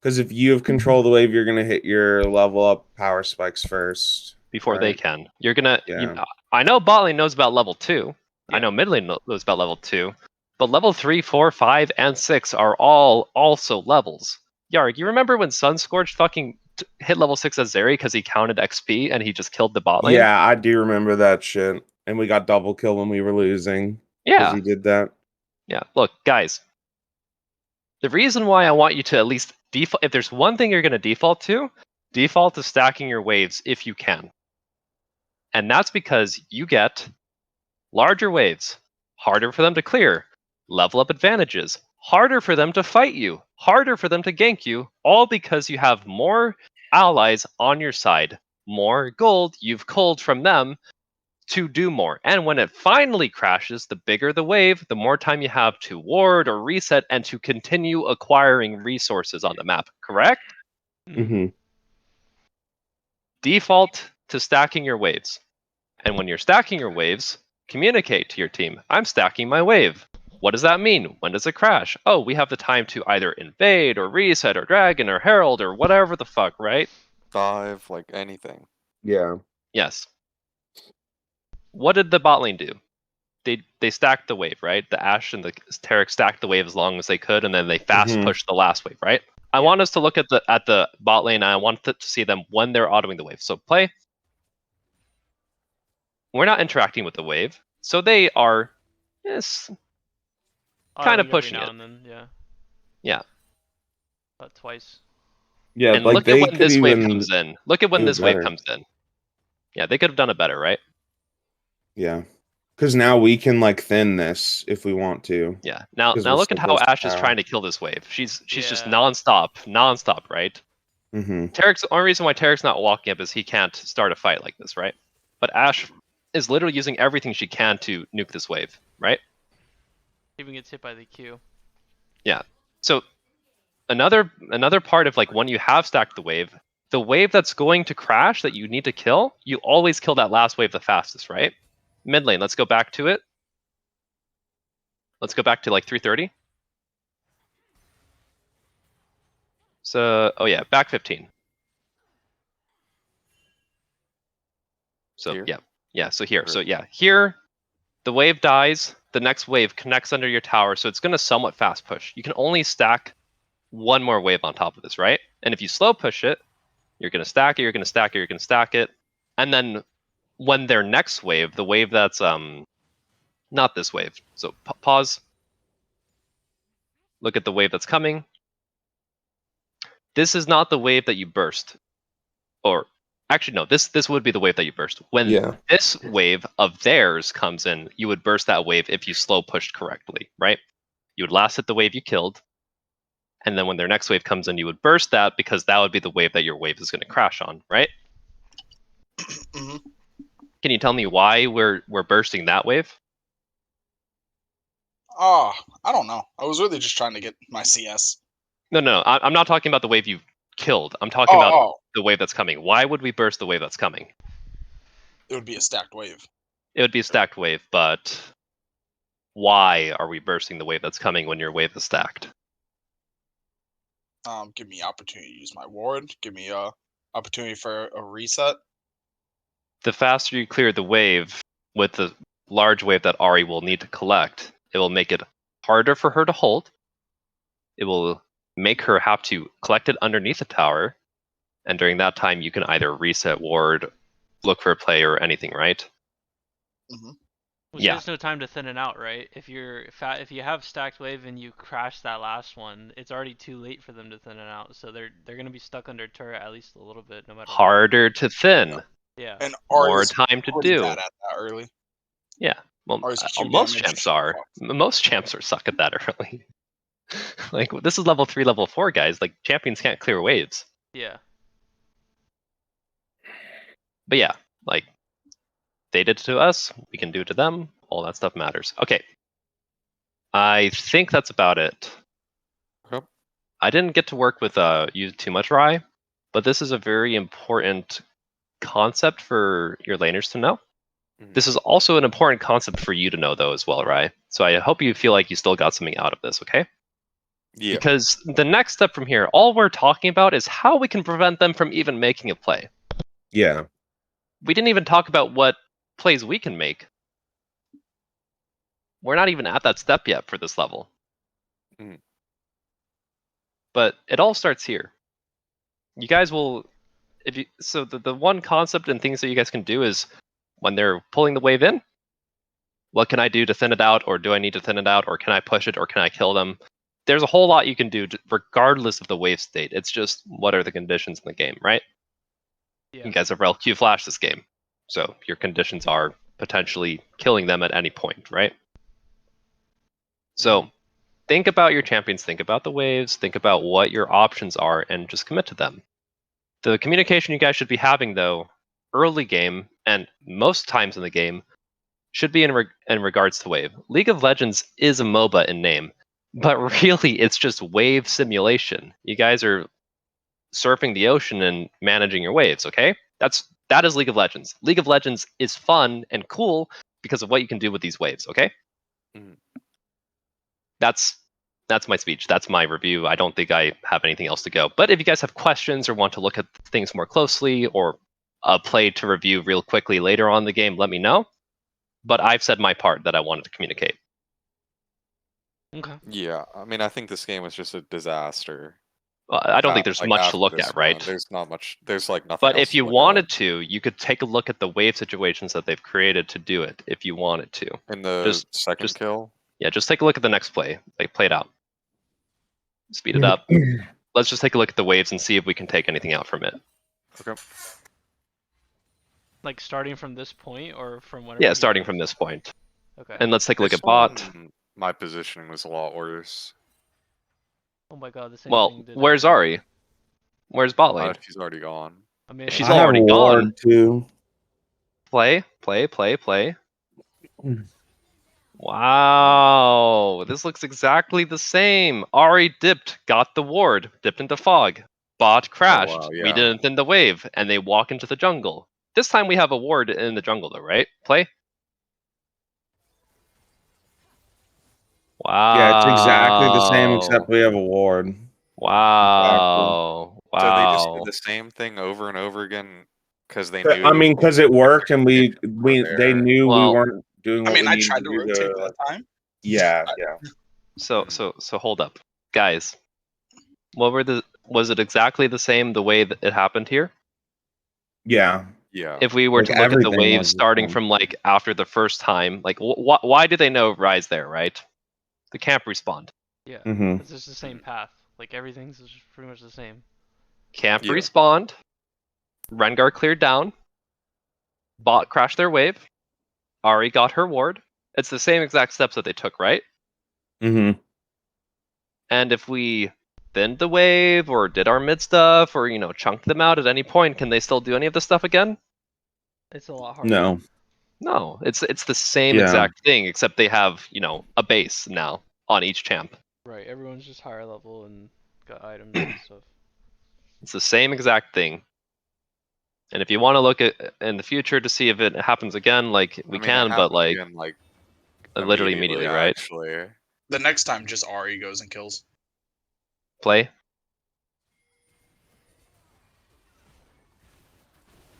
Because if you have control of the wave, you're gonna hit your level up power spikes first. before they Right. can. You're gonna. Yeah. I know bot lane knows about level 2. I Yeah. know mid lane knows about level 2, but level 3, 4, 5, and 6 are all also levels. Yarg, you remember when Sunscorched fucking hit level 6 as Zeri because he counted XP and he just killed the bot lane? Yeah, I do remember that shit. And we got double kill when we were losing. Because Yeah. he did that. Yeah. Look, guys. The reason why I want you to at least default, if there's one thing you're going to default to stacking your waves if you can. And that's because you get larger waves, harder for them to clear, level up advantages, harder for them to fight you, harder for them to gank you, all because you have more allies on your side, more gold you've culled from them to do more. And when it finally crashes, the bigger the wave, the more time you have to ward or reset and to continue acquiring resources on the map, correct? Mm-hmm. Default to stacking your waves. And when you're stacking your waves, communicate to your team, I'm stacking my wave. What does that mean? When does it crash? Oh, we have the time to either invade or reset or dragon or herald or whatever the fuck, right? Dive, like anything. Yeah. Yes. What did the bot lane do? They stacked the wave, right? The Ashe and the Taric stacked the wave as long as they could, and then they fast Mhm. pushed the last wave, right? I want us to look at the bot lane, and I want to see them when they're autoing the wave. So play. We're not interacting with the wave, so they are kind of Autoing pushing every it. now and then, yeah. Yeah. About twice. Yeah, And like look at they when could this wave even comes in. Look at when do this wave better. comes in. Yeah, they could have done it better, right? Yeah. Because now we can like thin this if we want to. Yeah. Now 'Cause we're look at so how close to Ashe is tower. trying to kill this wave. She's just Yeah. nonstop, right? Mm-hmm. The only reason why Taric's not walking up is he can't start a fight like this, right? But Ashe is literally using everything she can to nuke this wave, right? Even gets hit by the Q. So another part of like when you have stacked the wave that's going to crash that you need to kill, you always kill that last wave the fastest, right? Mid lane, let's go back to it. Let's go back to like 330. So, oh yeah, back 15. So Here? yeah. So here, Or- here, the wave dies. The next wave connects under your tower, so it's going to somewhat fast push. You can only stack one more wave on top of this, right? And if you slow push it, you're going to stack it, you're going to stack it, you're going to stack it, and then when their next wave, the wave that's not this wave. So pause. Look at the wave that's coming. This is not the wave that you burst. Or actually no, this would be the wave that you burst. When Yeah. this wave of theirs comes in, you would burst that wave if you slow pushed correctly, right? You would last hit the wave you killed, and then when their next wave comes in, you would burst that because that would be the wave that your wave is going to crash on, right? hmm Can you tell me why we're bursting that wave? Oh, I don't know. I was really just trying to get my CS. No, I'm not talking about the wave you killed. I'm talking about the wave that's coming. Why would we burst the wave that's coming? It would be a stacked wave. It would be a stacked wave, but why are we bursting the wave that's coming when your wave is stacked? Give me opportunity to use my ward. Give me a opportunity for a reset. The faster you clear the wave with the large wave that Ahri will need to collect, it will make it harder for her to hold. It will make her have to collect it underneath the tower, and during that time you can either reset ward, look for a play, or anything, right? Which Yeah. there's no time to thin it out, right? If if you have stacked wave and you crash that last one, it's already too late for them to thin it out. So they're gonna be stuck under turret at least a little bit, no matter what. Harder to thin, Yeah. And more Ari's time to pretty do. bad at that early. Well, Ahri's Q most damage champs are. Most champs are suck at that early. Like this is level 3, level 4 guys. Like champions can't clear waves. Yeah. But yeah, like they did it to us, we can do it to them. All that stuff matters. Okay. I think that's about it. Yep. I didn't get to work with you too much, Rye, but this is a very important concept for your laners to know. Mhm. This is also an important concept for you to know, though, as well, Rye. So I hope you feel like you still got something out of this, okay? Yeah. Because the next step from here, all we're talking about is how we can prevent them from even making a play. Yeah. we didn't even talk about what plays we can make. We're not even at that step yet for this level. Mhm. But it all starts here. You guys will, if you so the one concept and things that you guys can do is when they're pulling the wave in, what can I do to thin it out, or do I need to thin it out, or can I push it, or can I kill them? There's a whole lot you can do regardless of the wave state. It's just what are the conditions in the game, right? Yeah. You guys have rel Q flash this game, so your conditions are potentially killing them at any point, right? So think about your champions, think about the waves, think about what your options are, and just commit to them. The communication you guys should be having, though, early game and most times in the game, should be in regards to wave. League of Legends is a MOBA in name, but really it's just wave simulation. You guys are surfing the ocean and managing your waves, okay? That is League of Legends. League of Legends is fun and cool because of what you can do with these waves, okay? Mhm. That's my speech. That's my review. I don't think I have anything else to go. But if you guys have questions or want to look at things more closely or a play to review real quickly later on in the game, let me know. But I've said my part that I wanted to communicate. Okay. Yeah, I mean, I think this game was just a disaster. I don't think there's Like, much to after look this at, one, right? There's not much. There's like nothing. But else if to you look wanted to, you could take a look at the wave situations that they've created to do it. If you wanted to, at. In the just- second just- kill, yeah, just take a look at the next play. Like play it out, speed it up. Let's just take a look at the waves and see if we can take anything out from it. okay. Like starting from this point or from whenever. Yeah, he starting moves? from this point. Okay. And let's take a look This at bot. one, my positioning was a lot worse. Oh my god, the same Well, thing did where's happen. Ari? Where's bot lane? She's already gone. I mean, She's I have already a ward gone. too. Play. Wow, this looks exactly the same. Ari dipped, got the ward, dipped into fog. Bot crashed. wow, We yeah. didn't thin the wave, and they walk into the jungle. This time we have a ward in the jungle, though, right? Play. Wow. Yeah, it's exactly the same except we have a ward. Wow. So they just did Wow. the same thing over and over again because they But, knew. I mean, because it worked and they there. knew we Well, weren't doing I what mean, we I needed tried to to do rotate to. that time. Yeah. So hold up, guys. Was it exactly the same the way that it happened here? Yeah. Yeah. If we were Like, to look at the everything waves was the starting same. from like after the first time, like why do they know Rise there, right? The camp respawned. Yeah. Mm-hmm. It's just the same path. Like everything's just pretty much the same. Camp Yeah. respawned. Rengar cleared down. Bot crashed their wave. Ari got her ward. It's the same exact steps that they took, right? Mm-hmm. And if we thinned the wave or did our mid stuff or chunked them out at any point, can they still do any of this stuff again? It's a lot harder. No. No, it's the same Yeah. exact thing, except they have a base now on each champ. Right. Everyone's just higher level and got items and stuff. It's the same exact thing. And if you want to look at in the future to see if it happens again, like we I mean, it can, but happened like again, like literally immediately, right? Actually, The next time, just Ari goes and kills. Play.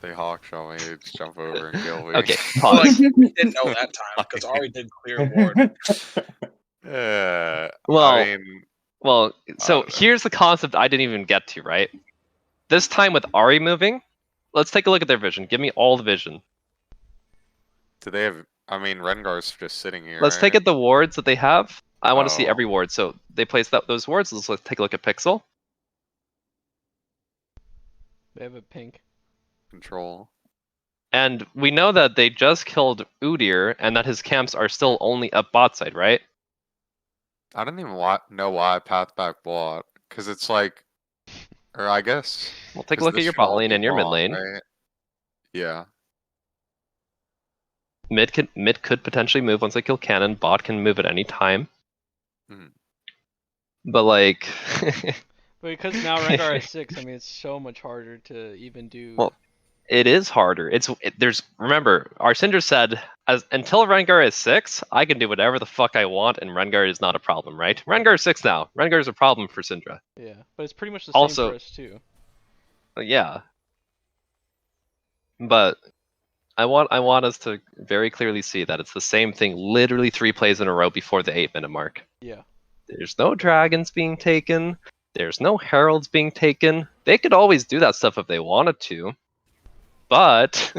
they hawk shot me, just jump over and kill me. Okay, Well, like, pause. we didn't know that time because Ari did clear ward. Well, I mean, Well, so don't know. here's the concept I didn't even get to, right? This time with Ari moving, let's take a look at their vision. Give me all the vision. do they have? I mean, Rengar's just sitting here. Let's take right? at the wards that they have. I want to see Oh. every ward. So they place those wards. Let's take a look at Pixel. They have a pink. Control. And we know that they just killed Udyr and that his camps are still only up bot side, right? I don't even know why I path back bot because it's like, or I guess. We'll take a 'cause look at this your should bot all lane be and your mid bot, lane. right? Yeah. Mid could potentially move once they kill Cannon. Bot can move at any time. Mhm. But like, But because now Rengar is 6, I mean, it's so much harder to even do. Well, it is harder. Remember, our Syndra said, until Rengar is 6, I can do whatever the fuck I want, and Rengar is not a problem, right? Rengar is 6 now. Rengar is a problem for Syndra. Yeah, but it's pretty much the Also- same for us too. Yeah. But I want us to very clearly see that it's the same thing literally 3 plays in a row before the 8-minute mark. Yeah. There's no dragons being taken. There's no heralds being taken. They could always do that stuff if they wanted to. But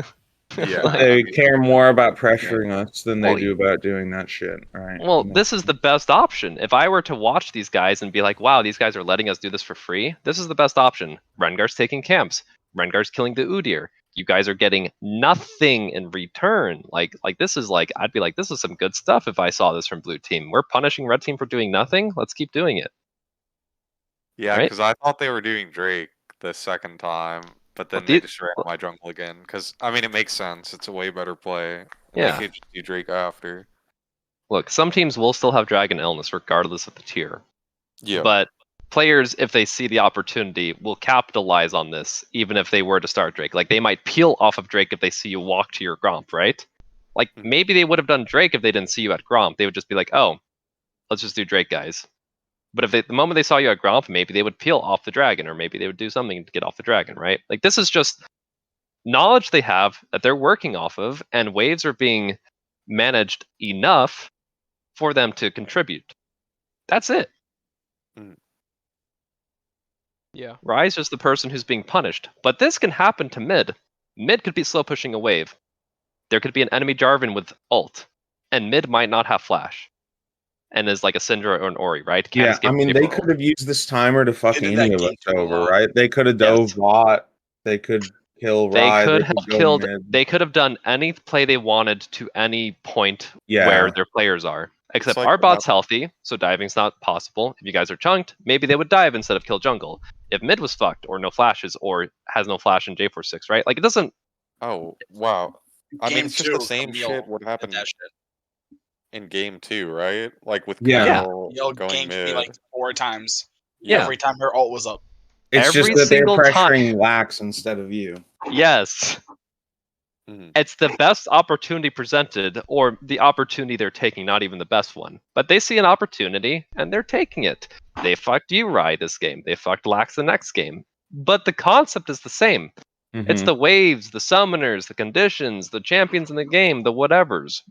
Yeah. like, They care more about pressuring us than they Well, do about doing that shit, right? well, And this is the best option. If I were to watch these guys and be like, wow, these guys are letting us do this for free, this is the best option. Rengar's taking camps. Rengar's killing the Udyr. You guys are getting nothing in return. Like this is like, I'd be like, this is some good stuff if I saw this from blue team. We're punishing red team for doing nothing. Let's keep doing it. Yeah, Right? because I thought they were doing Drake the second time, but then Well, they the- just ran my jungle again. Because I mean, it makes sense. It's a way better play. And Yeah. they could just do Drake after. Look, some teams will still have Dragon Illness regardless of the tier. Yeah. But players, if they see the opportunity, will capitalize on this, even if they were to start Drake. Like, they might peel off of Drake if they see you walk to your Gromp, right? Like, Mhm. maybe they would have done Drake if they didn't see you at Gromp. They would just be like, oh, let's just do Drake, guys. But if they, the moment they saw you at Gromp, maybe they would peel off the dragon, or maybe they would do something to get off the dragon, right? Like, this is just knowledge they have that they're working off of, and waves are being managed enough for them to contribute. That's it. Yeah. Rai's just the person who's being punished. But this can happen to mid. Mid could be slow pushing a wave. There could be an enemy Jarvan with ult, and mid might not have flash, and is like a Syndra or an Ori, right? Can't yeah, escape I mean, the they April could have used this timer to fuck They did any that of us game too a over, lot. right? They could have Yes. dove bot. They could kill They Rye. could They have could go killed. mid. They could have done any play they wanted to any point Yeah. where their players are. Except like our what bot's healthy, so diving's not possible. If you guys are chunked, maybe they would dive instead of kill jungle. If mid was fucked, or no flashes, or has no flash in J46, right? Like, it doesn't. Oh wow. I mean, Game it's just the 2, same Camille shit would did happen that shit. in game 2, right? Like with Yeah. Camille Yo going ganked me mid. like 4 times. Yeah. Every time her ult was up. It's every just that they're single pressuring time. Lax instead of you. Yes. Mhm. It's the best opportunity presented, or the opportunity they're taking, not even the best one. But they see an opportunity, and they're taking it. They fucked you, Rye, this game. They fucked Lax the next game. But the concept is the same. It's Mhm. the waves, the summoners, the conditions, the champions in the game, the whatevers.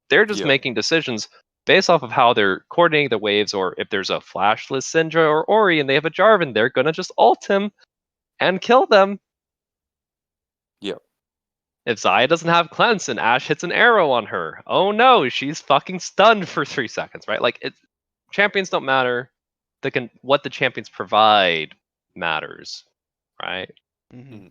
They're just Yeah. making decisions based off of how they're coordinating the waves, or if there's a flashless Syndra or Ori and they have a Jarvan, they're gonna just ult him and kill them. Yep. If Xayah doesn't have cleanse and Ashe hits an arrow on her, oh no, she's fucking stunned for 3 seconds, right? Like, champions don't matter. What the champions provide matters, right? Mm-hmm.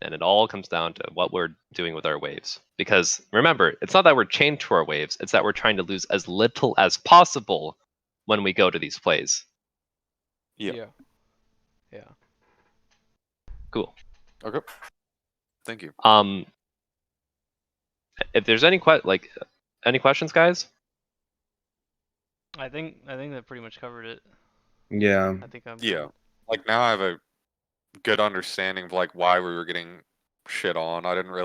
And it all comes down to what we're doing with our waves. Because remember, it's not that we're chained to our waves, it's that we're trying to lose as little as possible when we go to these plays. Yeah. Yeah. Cool. Okay. Thank you. If there's any any questions, guys? I think that pretty much covered it. Yeah. I think I'm Yeah. good. Like now I have a good understanding of like why we were getting shit on. I didn't really